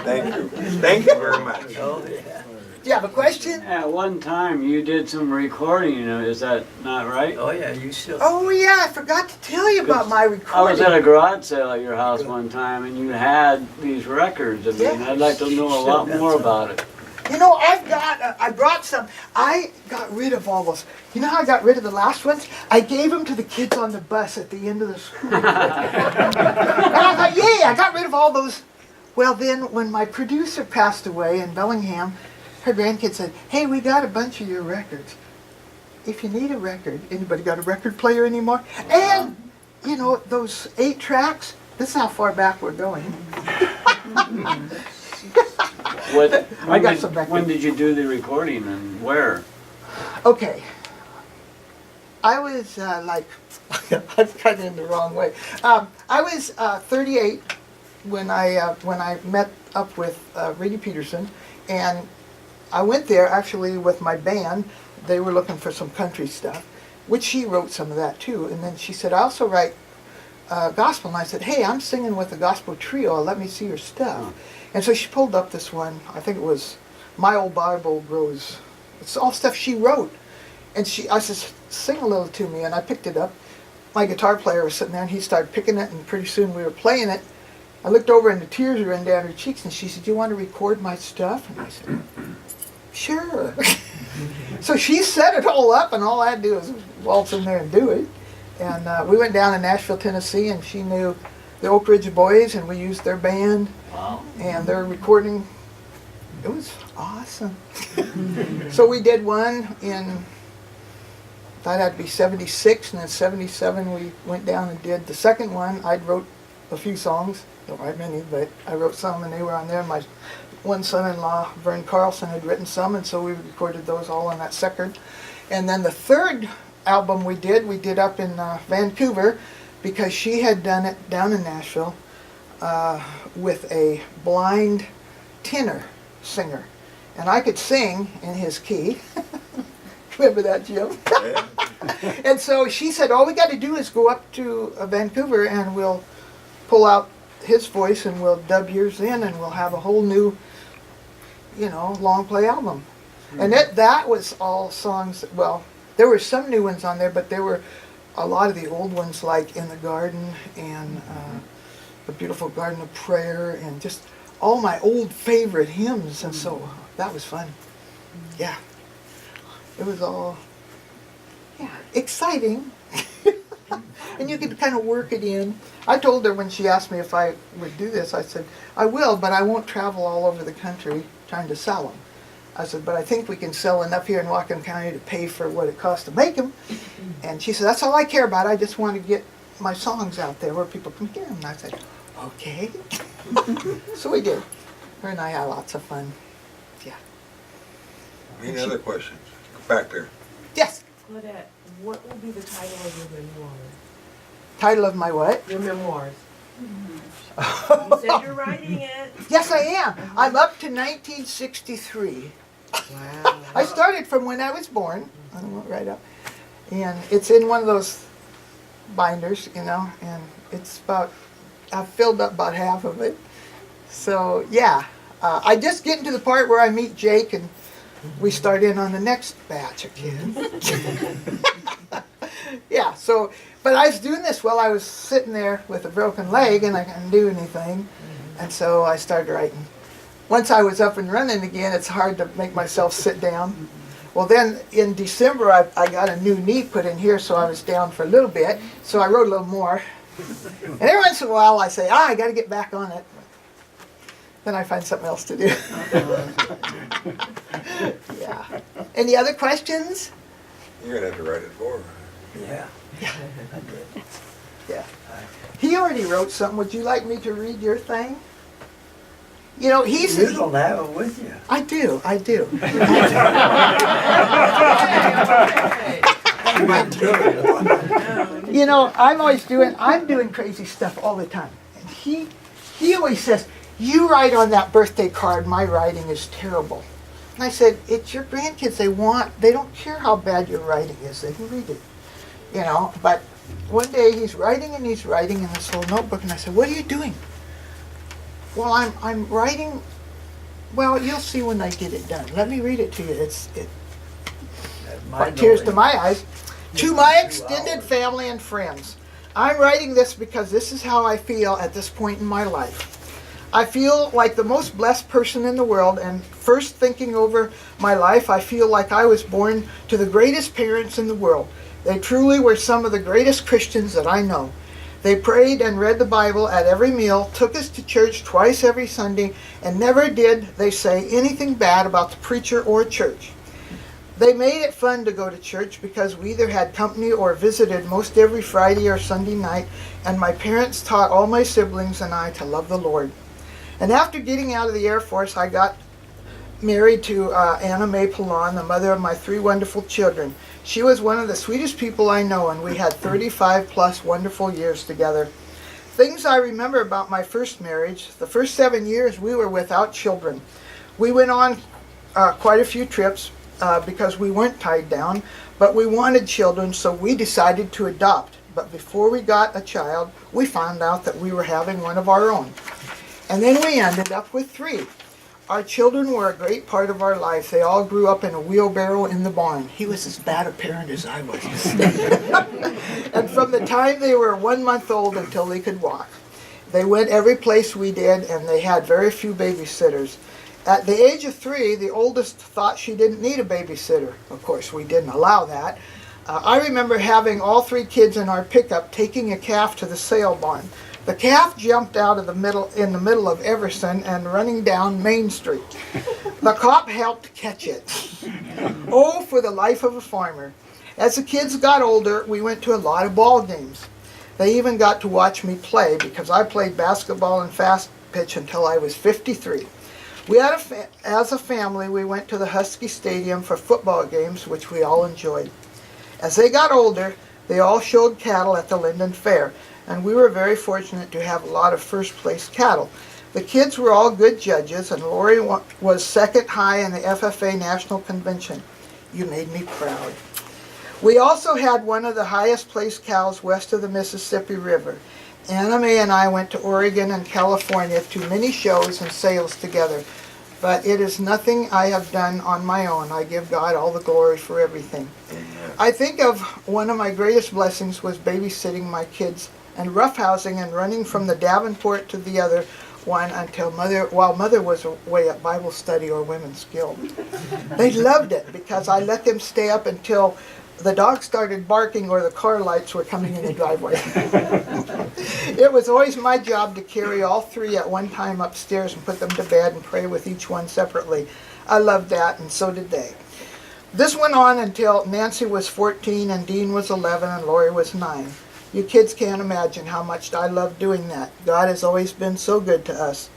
thank you. Thank you very much. Oh, yeah. Do you have a question? At one time, you did some recording, is that not right? Oh, yeah, you still. Oh yeah, I forgot to tell you about my I recording. was at a garage sale at your house one time, and you had these records. I mean, Yeah. I'd like to know a lot more about it. You know, I brought some. I got rid of all those. You know how I got rid of the last ones? I gave them to the kids on the bus at the end of the school. And I thought, yay, I got rid of all those. Well, then when my producer passed away in Bellingham, her grandkids said, hey, we got a bunch of your records. If you need a record, anybody got a record player anymore? And, you know, those 8 tracks, this is how far back we're going. When did you do the recording and where? Okay. I was like, I'm kind of in the wrong way. I was 38 when I met up with Rady Peterson, and I went there actually with my band. They were looking for some country stuff, which she wrote some of that too. And then she said, I also write gospel. And I said, hey, I'm singing with a gospel trio. Let me see your stuff. And so she pulled up this one. I think it was My Old Bible Grows. It's all stuff she wrote. And I said, sing a little to me. And I picked it up. my guitar player was sitting there, and he started picking it, and pretty soon we were playing it. I looked over, and the tears ran down her cheeks, and she said, "Do you want to record my stuff?" And I said, "Sure." So she set it all up, and all I had to do was waltz in there and do it. And we went down to Nashville, Tennessee, and she knew the Oak Ridge Boys, and we used their band Wow. and their recording. It was awesome. So we did one in, that had to be 76, and then 77 we went down and did the second one. I wrote a few songs, don't write many, but I wrote some, and they were on there. My one son-in-law, Vern Carlson, had written some, and so we recorded those all on that second. And then the third album we did up in Vancouver, because she had done it down in Nashville with a blind tenor singer. And I could sing in his key. Remember that, Jim? Yeah. And so she said, all we got to do is go up to Vancouver, and we'll pull out his voice, and we'll dub yours in, and we'll have a whole new, long play album. And that was all songs, well, there were some new ones on there, but there were a lot of the old ones, like In the Garden and The Beautiful Garden of Prayer, and just all my old favorite hymns. And so that was fun. Yeah. It was all, exciting. And you could kind of work it in. I told her when she asked me if I would do this, I said, I will, but I won't travel all over the country trying to sell them. I said, but I think we can sell enough here in Whatcom County to pay for what it costs to make them. And she said, that's all I care about. I just want to get my songs out there where people can hear them. And I said, okay. So we did. Her and I had lots of fun. Yeah. Any other questions? Go back there. Yes. Claudette, what will be the title of your memoirs? Title of my what? Your memoirs. You said you're writing it. Yes, I am. I'm up to 1963. Wow. I started from when I was born. I went right up. And it's in one of those binders, and it's about, I've filled up about half of it. So, yeah. I just get into the part where I meet Jake, and we start in on the next batch of kids. Yeah, so, but I was doing this while I was sitting there with a broken leg, and I couldn't do anything. And so I started writing. Once I was up and running again, it's hard to make myself sit down. Well, then in December, I got a new knee put in here, so I was down for a little bit. So I wrote a little more. And every once in a while, I say, I got to get back on it. Then I find something else to do. Yeah. Any other questions? You're going to have to write it for. Yeah. I did. Yeah. He already wrote something. Would you like me to read your thing? He's... You don't have it with you. I do. I'm doing crazy stuff all the time. And he always says, you write on that birthday card, my writing is terrible. And I said, it's your grandkids, they don't care how bad your writing is, they can read it. But one day he's writing in this little notebook, and I said, what are you doing? Well, I'm writing, well, you'll see when I get it done. Let me read it to you. It brought tears to my eyes. To my extended family and friends, I'm writing this because this is how I feel at this point in my life. I feel like the most blessed person in the world, and first thinking over my life, I feel like I was born to the greatest parents in the world. They truly were some of the greatest Christians that I know. They prayed and read the Bible at every meal, took us to church twice every Sunday, and never did they say anything bad about the preacher or church. They made it fun to go to church because we either had company or visited most every Friday or Sunday night, and my parents taught all my siblings and I to love the Lord. And after getting out of the Air Force, I got married to Anna Mae Pallon, the mother of my 3 wonderful children. She was one of the sweetest people I know, and we had 35 plus wonderful years together. Things I remember about my first marriage: the first 7 years we were without children. We went on quite a few trips because we weren't tied down, but we wanted children, so we decided to adopt. But before we got a child, we found out that we were having one of our own. And then we ended up with 3. Our children were a great part of our life. They all grew up in a wheelbarrow in the barn. He was as bad a parent as I was. And And from the time they were 1 month old until they could walk. They went every place we did, and they had very few babysitters. At the age of 3, the oldest thought she didn't need a babysitter. Of course, we didn't allow that. I remember having all 3 kids in our pickup taking a calf to the sale barn. The calf jumped out of in the middle of Everson and running down Main Street. The cop helped catch it. Oh, for the life of a farmer. As the kids got older, we went to a lot of ball games. They even got to watch me play because I played basketball and fast pitch until I was 53. As a family, we went to the Husky Stadium for football games, which we all enjoyed. As they got older, they all showed cattle at the Linden Fair, and we were very fortunate to have a lot of first-place cattle. The kids were all good judges, and Lori was second high in the FFA National Convention. You made me proud. We also had one of the highest-placed cows west of the Mississippi River. Anna Mae and I went to Oregon and California to many shows and sales together, but it is nothing I have done on my own. I give God all the glory for everything. Amen. I think of one of my greatest blessings was babysitting my kids and roughhousing and running from the Davenport to the other one while mother was away at Bible study or women's guild. They loved it because I let them stay up until the dog started barking or the car lights were coming in the driveway. It was always my job to carry all 3 at one time upstairs and put them to bed and pray with each one separately. I loved that, and so did they. This went on until Nancy was 14 and Dean was 11 and Lori was 9. You kids can't imagine how much I loved doing that. God has always been so good to us.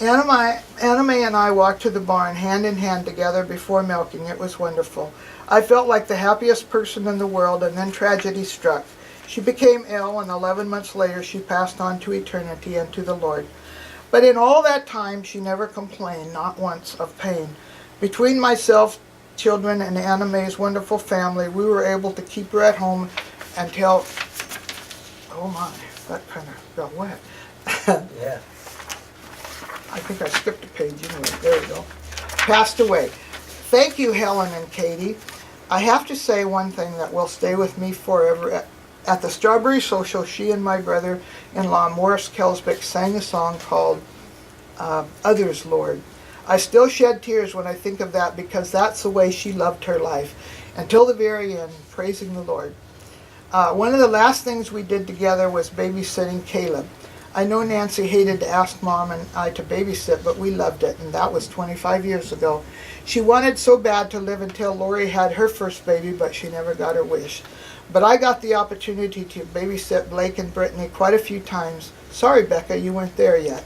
Anna Mae and I walked to the barn hand in hand together before milking. It was wonderful. I felt like the happiest person in the world, and then tragedy struck. She became ill, and 11 months later she passed on to eternity and to the Lord. But in all that time she never complained, not once, of pain. Between myself, children, and Anna Mae's wonderful family, we were able to keep her at home until, oh my, that kind of got wet. Yeah. I think I skipped a page anyway. There we go. Passed away. Thank you, Helen and Katie. I have to say one thing that will stay with me forever. At the Strawberry Social, she and my brother-in-law, Morris Kelsbeck, sang a song called Others, Lord. I still shed tears when I think of that because that's the way she loved her life. Until the very end, praising the Lord. One of the last things we did together was babysitting Caleb. I know Nancy hated to ask Mom and I to babysit, but we loved it, and that was 25 years ago. She wanted so bad to live until Lori had her first baby, but she never got her wish. But I got the opportunity to babysit Blake and Brittany quite a few times. Sorry, Becca, you weren't there yet.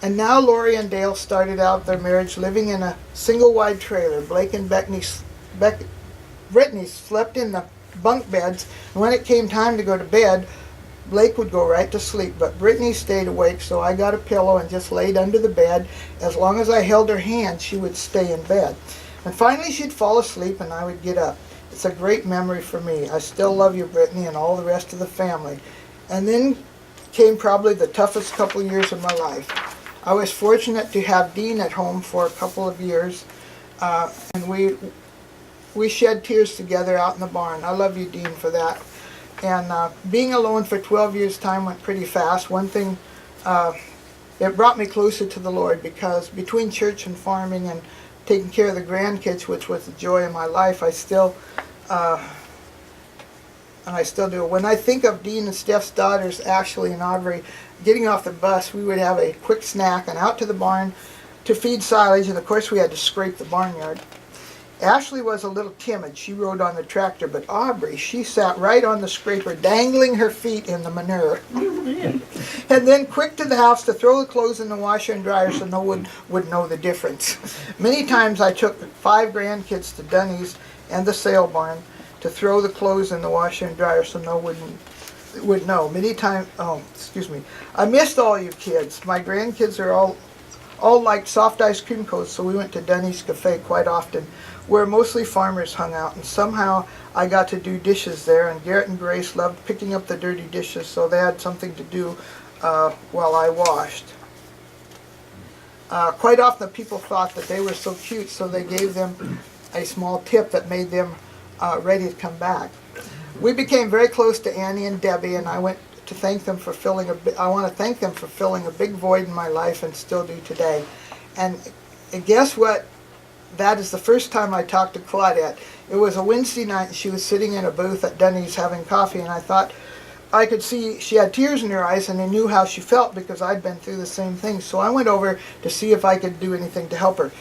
And now Lori and Dale started out their marriage living in a single-wide trailer. Blake and Brittany slept in the bunk beds, and when it came time to go to bed, Blake would go right to sleep, but Brittany stayed awake, so I got a pillow and just laid under the bed. As long as I held her hand, she would stay in bed. And finally she'd fall asleep and I would get up. It's a great memory for me. I still love you, Brittany, and all the rest of the family. And then came probably the toughest couple of years of my life. I was fortunate to have Dean at home for a couple of years, and we shed tears together out in the barn. I love you, Dean, for that. And being alone for 12 years' time went pretty fast. One thing, it brought me closer to the Lord because between church and farming and taking care of the grandkids, which was the joy of my life, I still do. When I think of Dean and Steph's daughters, Ashley and Aubrey, getting off the bus, we would have a quick snack and out to the barn to feed silage, and of course we had to scrape the barnyard. Ashley was a little timid. She rode on the tractor, but Aubrey, she sat right on the scraper, dangling her feet in the manure. And then quick to the house to throw the clothes in the washer and dryer so no one would know the difference. Many times I took 5 grandkids to Dunny's and the sale barn to throw the clothes in the washer and dryer so no one would know. Many times, I missed all you kids. My grandkids are all liked soft ice cream cones, so we went to Dunny's Cafe quite often, where mostly farmers hung out, and somehow I got to do dishes there, and Gerrit and Grace loved picking up the dirty dishes, so they had something to do while I washed. Quite often the people thought that they were so cute, so they gave them a small tip that made them ready to come back. We became very close to Annie and Debbie, and I went to thank them for filling I want to thank them for filling a big void in my life and still do today. And guess what? That is the first time I talked to Claudette. It was a Wednesday night, and she was sitting in a booth at Dunny's having coffee, and I thought I could see she had tears in her eyes, and I knew how she felt because I'd been through the same thing. So I went over to see if I could do anything to help her.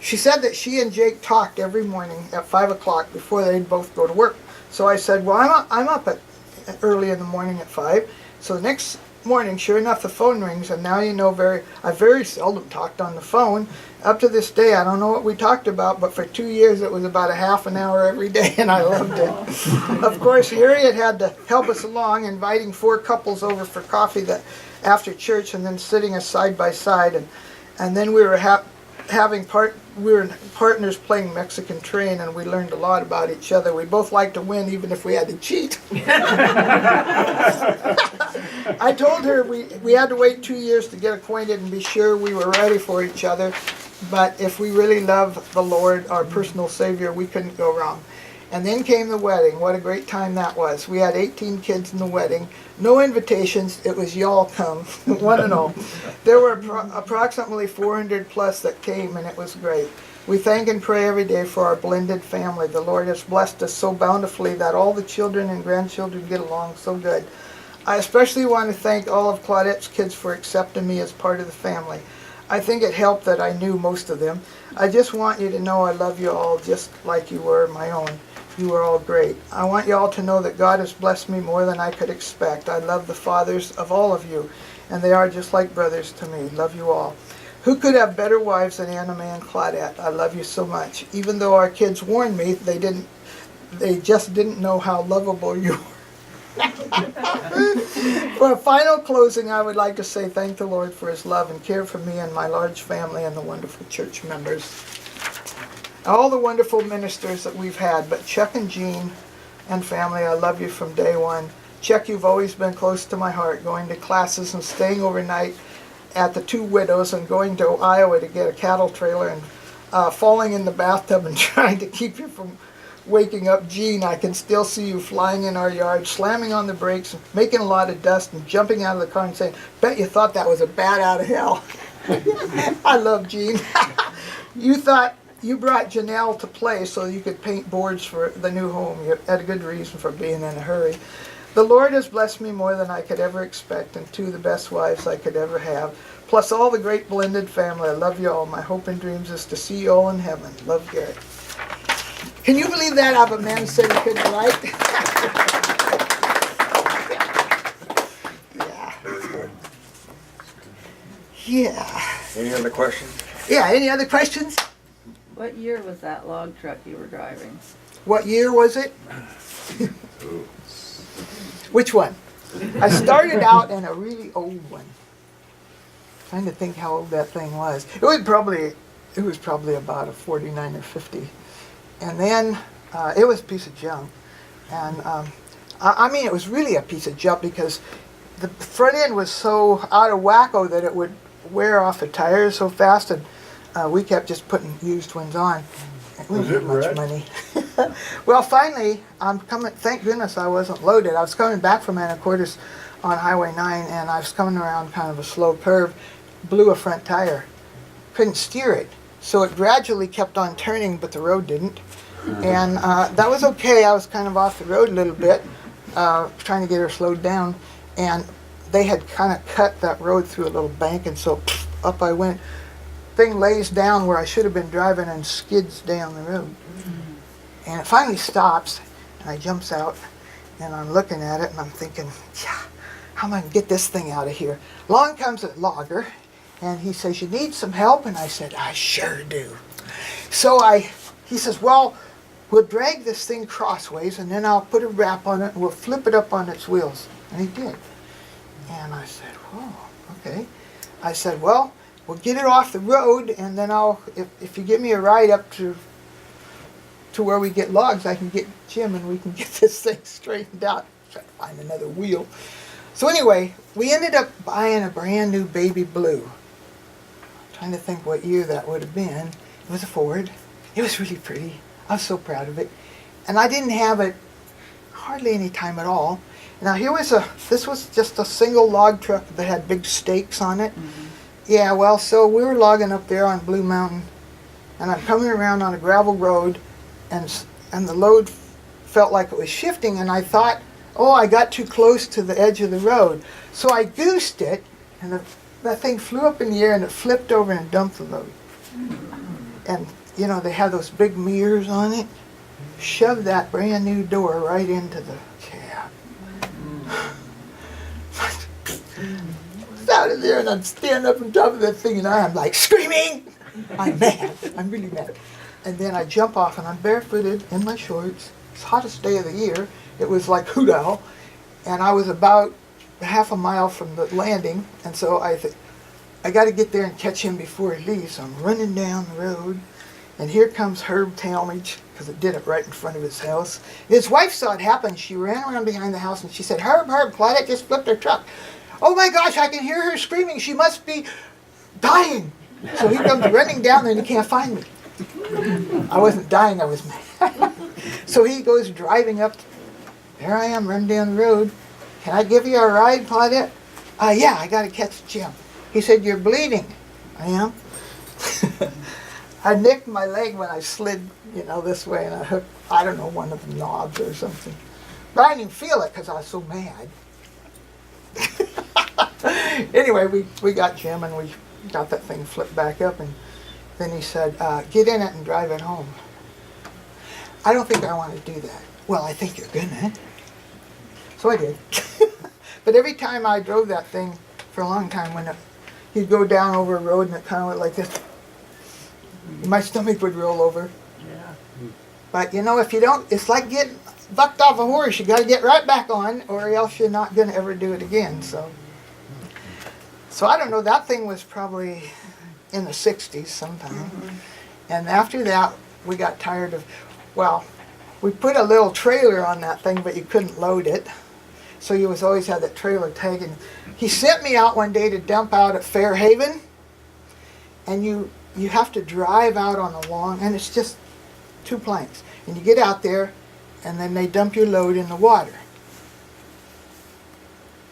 She said that she and Jake talked every morning at 5 o'clock before they'd both go to work. So I said, well, I'm up at early in the morning at 5. So the next morning, sure enough, the phone rings, and now you know I very seldom talked on the phone. Up to this day, I don't know what we talked about, but for 2 years it was about a half an hour every day, and I loved it. Of course, Gerrit had to help us along, inviting 4 couples over for coffee after church, and then sitting us side by side, and then we were we were partners playing Mexican train, and we learned a lot about each other. We both liked to win, even if we had to cheat. I told her we had to wait 2 years to get acquainted and be sure we were ready for each other. But if we really love the Lord, our personal Savior, we couldn't go wrong. And then came the wedding. What a great time that was. We had 18 kids in the wedding. No invitations. It was y'all come, one and all. There were approximately 400 plus that came, and it was great. We thank and pray every day for our blended family. The Lord has blessed us so bountifully that all the children and grandchildren get along so good. I especially want to thank all of Claudette's kids for accepting me as part of the family. I think it helped that I knew most of them. I just want you to know I love you all just like you were my own. You are all great. I want you all to know that God has blessed me more than I could expect. I love the fathers of all of you, and they are just like brothers to me. Love you all. Who could have better wives than Anna Mae and Claudette? I love you so much. Even though our kids warned me, they just didn't know how lovable you were. For a final closing, I would like to say thank the Lord for his love and care for me and my large family and the wonderful church members. All the wonderful ministers that we've had, but Chuck and Jean and family, I love you from day one. Chuck, you've always been close to my heart, going to classes and staying overnight at the Two Widows and going to Iowa to get a cattle trailer and falling in the bathtub and trying to keep you from waking up Jean. I can still see you flying in our yard, slamming on the brakes, and making a lot of dust and jumping out of the car and saying, bet you thought that was a bat out of hell. I love Jean. You brought Janelle to play so you could paint boards for the new home. You had a good reason for being in a hurry. The Lord has blessed me more than I could ever expect, and 2 of the best wives I could ever have, plus all the great blended family. I love you all. My hope and dreams is to see you all in heaven. Love, Gerrit. Can you believe that? I have a man who said he couldn't write. Yeah. Very good. Yeah. Any other questions? Yeah, any other questions? What year was that log truck you were driving? What year was it? Which one? I started out in a really old one. Trying to think how old that thing was. It was probably about a 49 or 50. And then it was a piece of junk. And I mean, it was really a piece of junk because the front end was so out of wacko that it would wear off the tires so fast, and we kept just putting used ones on. It wasn't much money. Well, finally, I'm coming. Thank goodness I wasn't loaded. I was coming back from Anacortes on Highway 9, and I was coming around kind of a slow curve, blew a front tire. Couldn't steer it, so it gradually kept on turning, but the road didn't. And that was okay. I was kind of off the road a little bit, trying to get her slowed down, and they had kind of cut that road through a little bank, and so up I went. Thing lays down where I should have been driving and skids down the road. And it finally stops, and I jumps out, and I'm looking at it, and I'm thinking, yeah, how am I going to get this thing out of here? Along comes a logger, and he says, you need some help? And I said, I sure do. So he says, well, we'll drag this thing crossways, and then I'll put a wrap on it, and we'll flip it up on its wheels. And he did. And I said, whoa, okay. I said, well, we'll get it off the road, and then if you give me a ride up to where we get logs, I can get Jim, and we can get this thing straightened out. Try to find another wheel. So anyway, we ended up buying a brand new baby blue. I'm trying to think what year that would have been. It was a Ford. It was really pretty. I was so proud of it. And I didn't have it hardly any time at all. Now this was just a single log truck that had big stakes on it. Yeah, well, so we were logging up there on Blue Mountain, and I'm coming around on a gravel road, and the load felt like it was shifting, and I thought, oh, I got too close to the edge of the road. So I goosed it, and that thing flew up in the air, and it flipped over and dumped the load. And, you know, they have those big mirrors on it. Shoved that brand new door right into the cab. Out of there, and I'm standing up on top of that thing, and I'm like screaming. I'm mad. I'm really mad. And then I jump off, and I'm barefooted in my shorts. It's the hottest day of the year. It was like hoot owl, and I was about half a mile from the landing, and so I got to get there and catch him before he leaves. So I'm running down the road, and here comes Herb Talmadge, because it did it right in front of his house. His wife saw it happen. She ran around behind the house, and she said, Herb, Claudette just flipped her truck. Oh my gosh, I can hear her screaming. She must be dying. So he comes running down there, and he can't find me. I wasn't dying, I was mad. So he goes driving up. There I am, running down the road. Can I give you a ride, Claudette? Yeah, I got to catch Jim. He said, you're bleeding. I am. I nicked my leg when I slid, you know, this way, and I hooked, I don't know, one of the knobs or something. But I didn't even feel it because I was so mad. Anyway, we got Jim, and we got that thing flipped back up, and then he said, get in it and drive it home. I don't think I want to do that. Well, I think you're gonna. So I did. But every time I drove that thing for a long time, when he'd go down over a road and it kind of went like this, my stomach would roll over. Yeah. But you know, if you don't, it's like getting bucked off a horse. You got to get right back on, or else you're not going to ever do it again. So I don't know. That thing was probably in the 60s sometime. And after that, we got tired of, well, we put a little trailer on that thing, but you couldn't load it. So you always had that trailer tag. And he sent me out one day to dump out at Fairhaven. And you have to drive out on a long, and it's just 2 planks. And you get out there, and then they dump your load in the water.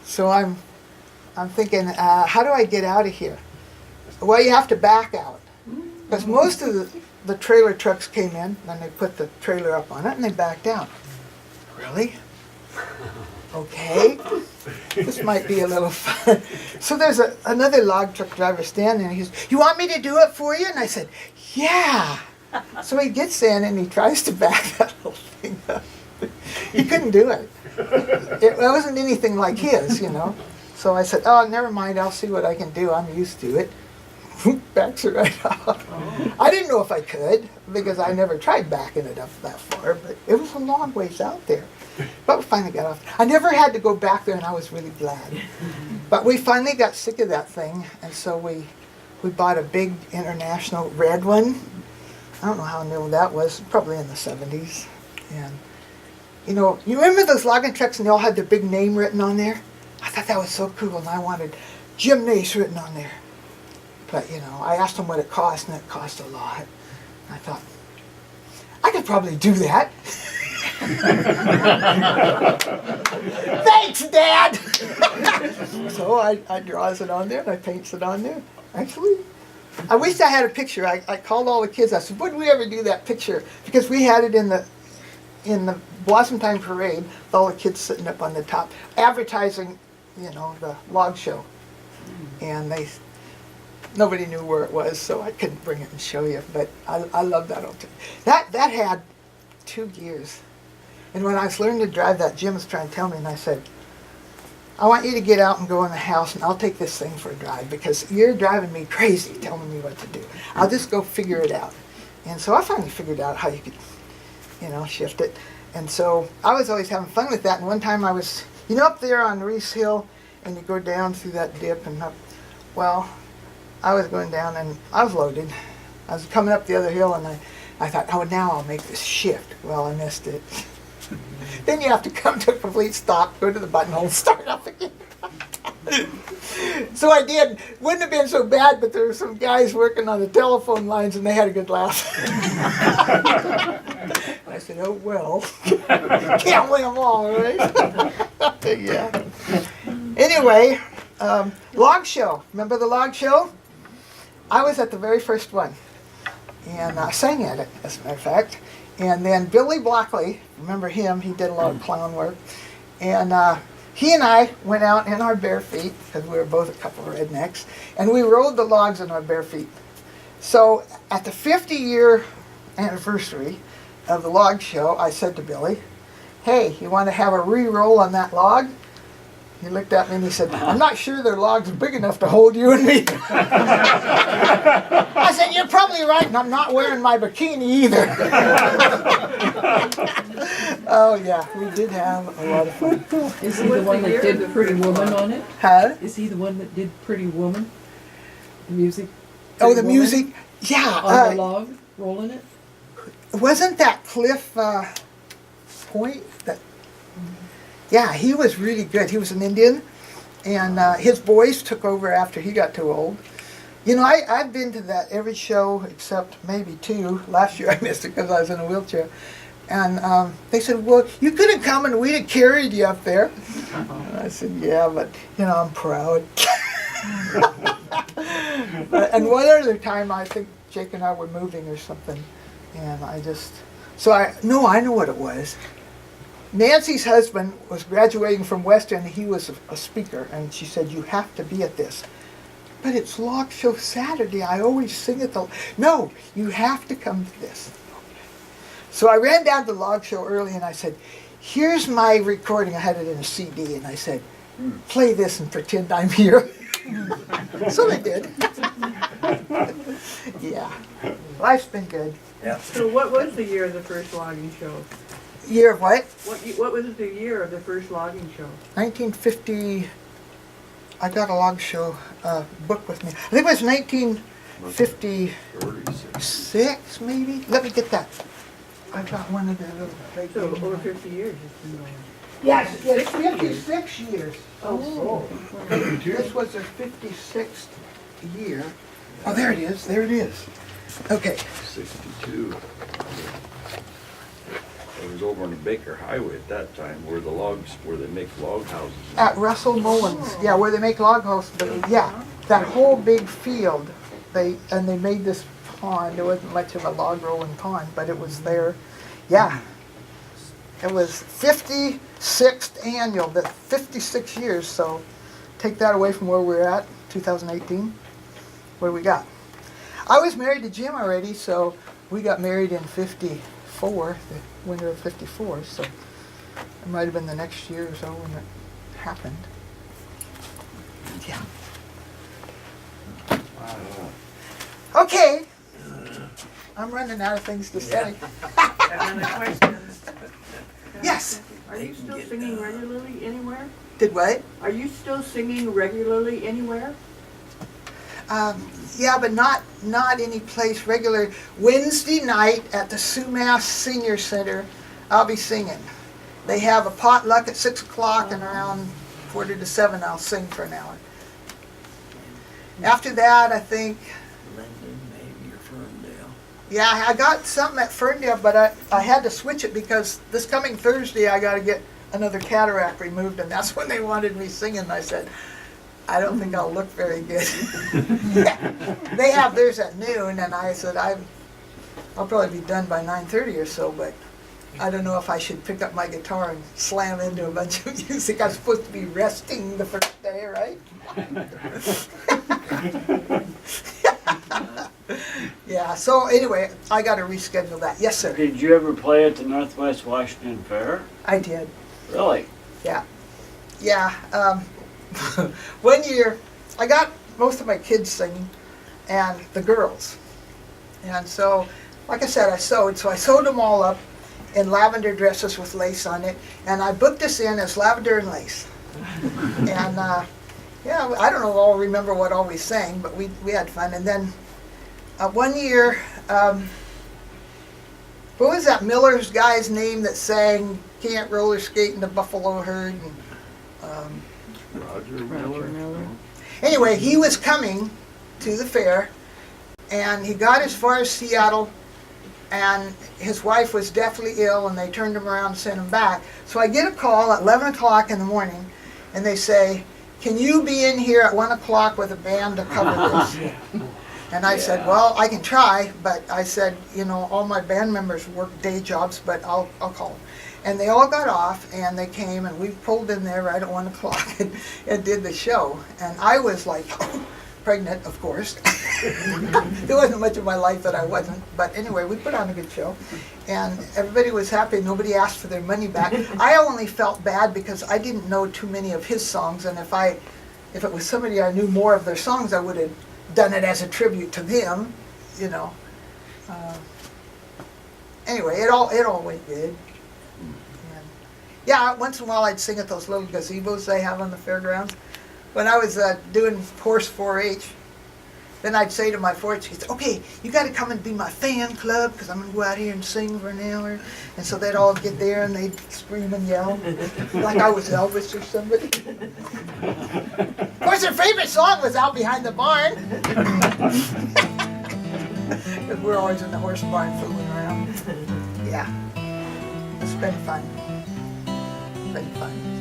So I'm thinking, how do I get out of here? Well, you have to back out. Because most of the trailer trucks came in, and they put the trailer up on it, and they backed out. Really? Okay. This might be a little fun. So there's another log truck driver standing there, and he says, you want me to do it for you? And I said, yeah. So he gets in, and he tries to back that whole thing up. He couldn't do it. It wasn't anything like his, you know. So I said, oh, never mind, I'll see what I can do. I'm used to it. Backs it right off. I didn't know if I could, because I never tried backing it up that far, but it was a long ways out there. But we finally got off. I never had to go back there, and I was really glad. But we finally got sick of that thing, and so we bought a big international red one. I don't know how new that was, probably in the 70s. And, you know, you remember those logging trucks, and they all had their big name written on there? I thought that was so cool, and I wanted Jim Nace written on there. But, you know, I asked him what it cost, and it cost a lot. And I thought, I could probably do that. Thanks, Dad! So I draws it on there, and I paints it on there. Actually, I wish I had a picture. I called all the kids. I said, would we ever do that picture? Because we had it in the Blossom Time Parade with all the kids sitting up on the top, advertising, you know, the log show. And nobody knew where it was, so I couldn't bring it and show you. But I love that old thing. That had 2 gears. And when I was learning to drive that, Jim was trying to tell me, and I said, I want you to get out and go in the house, and I'll take this thing for a drive, because you're driving me crazy telling me what to do. I'll just go figure it out. And so I finally figured out how you could, you know, shift it. And so I was always having fun with that. And one time I was, you know, up there on Reese Hill, and you go down through that dip and up. Well, I was going down, and I was loaded. I was coming up the other hill, and I thought, oh, now I'll make this shift. Well, I missed it. Then you have to come to a complete stop, go to the buttonhole, start up again. So I did. Wouldn't have been so bad, but there were some guys working on the telephone lines, and they had a good laugh. I said, oh, well. Can't win them all, right? Yeah. Anyway, log show. Remember the log show? I was at the very first one. And I sang at it, as a matter of fact. And then Billy Blackley, remember him, he did a lot of clown work. And he and I went out in our bare feet, because we were both a couple of rednecks, and we rode the logs in our bare feet. So at the 50-year anniversary of the log show, I said to Billy, hey, you want to have a re-roll on that log? He looked at me and he said, I'm not sure their log's big enough to hold you and me. I said, you're probably right, and I'm not wearing my bikini either. Oh yeah, we did have a lot of fun. Is he the one that did Pretty Woman on it? Huh? Is he the one that did Pretty Woman? The music? Oh, Pretty the Woman? music. Yeah. On the log, rolling it? Wasn't that Cliff Point? Yeah, he was really good. He was an Indian, and his boys took over after he got too old. You know, I've been to that every show except maybe 2. Last year I missed it because I was in a wheelchair. And they said, well, you could have come and we'd have carried you up there. And I said, yeah, but, you know, I'm proud. And one other time I think Jake and I were moving or something, and I know what it was. Nancy's husband was graduating from Western, and he was a speaker, and she said, you have to be at this. But it's Log Show Saturday, I always sing at the... No, you have to come to this. So I ran down to the Log Show early, and I said, here's my recording. I had it in a CD, and I said, play this and pretend I'm here. So they did. Yeah, life's been good. Yeah. So what was the year of the first logging show? Year of what? What was the year of the first logging show? 1950, I got a log show book with me. I think it was 1956, maybe? Let me get that. I got one of the little... So over 50 years it's been going. Yes, yes, 56 years. Oh. This was their 56th year. Oh, there it is, there it is. Okay. 62. It was over on the Baker Highway at that time, where they make log houses. At Russell Mullins, yeah, where they make log houses, but yeah, that whole big field, they made this pond. There wasn't much of a log rolling pond, but it was there. Yeah, it was 56th annual, the 56 years. So take that away from where we're at, 2018. What do we got? I was married to Jim already, so we got married in 54, the winter of 54. So it might have been the next year or so when it happened. Yeah. Okay. I'm running out of things to say. And then a question. Yes. Are you still singing regularly anywhere? Did what? Are you still singing regularly anywhere? Yeah, but not any place regular. Wednesday night at the Sumas Senior Center, I'll be singing. They have a potluck at 6 o'clock, and around quarter to 7 I'll sing for an hour. After that, I think, Linden, maybe, or Ferndale. yeah, I got something at Ferndale, but I had to switch it because this coming Thursday I got to get another cataract removed, and that's when they wanted me singing. I said, I don't think I'll look very good. They have theirs at noon, and I said, I'll probably be done by 9:30 or so, but I don't know if I should pick up my guitar and slam into a bunch of music. I'm supposed to be resting the first day, right? Yeah, so anyway, I got to reschedule that. Yes, sir. Did you ever play at the Northwest Washington Fair? I did. Really? Yeah. One year, I got most of my kids singing, and the girls. And so, like I said, I sewed. So I sewed them all up in lavender dresses with lace on it, and I booked us in as lavender and lace. And yeah, I don't know, I'll remember what all we sang, but we had fun. And then one year, what was that Miller's guy's name that sang "Can't Roller Skate in the Buffalo Herd"? And, Roger Miller. anyway, he was coming to the fair, and he got as far as Seattle, and his wife was deathly ill, and they turned him around and sent him back. So I get a call at 11 o'clock in the morning, and they say, can you be in here at 1 o'clock with a band to cover this? And I said, well, I can try, but I said, you know, all my band members work day jobs, but I'll call them. And they all got off, and they came, and we pulled in there right at 1 o'clock and did the show. And I was like, pregnant, of course. There wasn't much of my life that I wasn't. But anyway, we put on a good show. And everybody was happy. Nobody asked for their money back. I only felt bad because I didn't know too many of his songs. And if it was somebody I knew more of their songs, I would have done it as a tribute to them, you know. Anyway, it all went good. And yeah, once in a while I'd sing at those little gazebos they have on the fairgrounds. When I was doing horse 4-H, then I'd say to my 4-H kids, okay, you got to come and be my fan club because I'm going to go out here and sing for an hour. And so they'd all get there and they'd scream and yell like I was Elvis or somebody. Of course, their favorite song was Out Behind the Barn. Because we're always in the horse barn fooling around. Yeah, it's been fun. Been fun.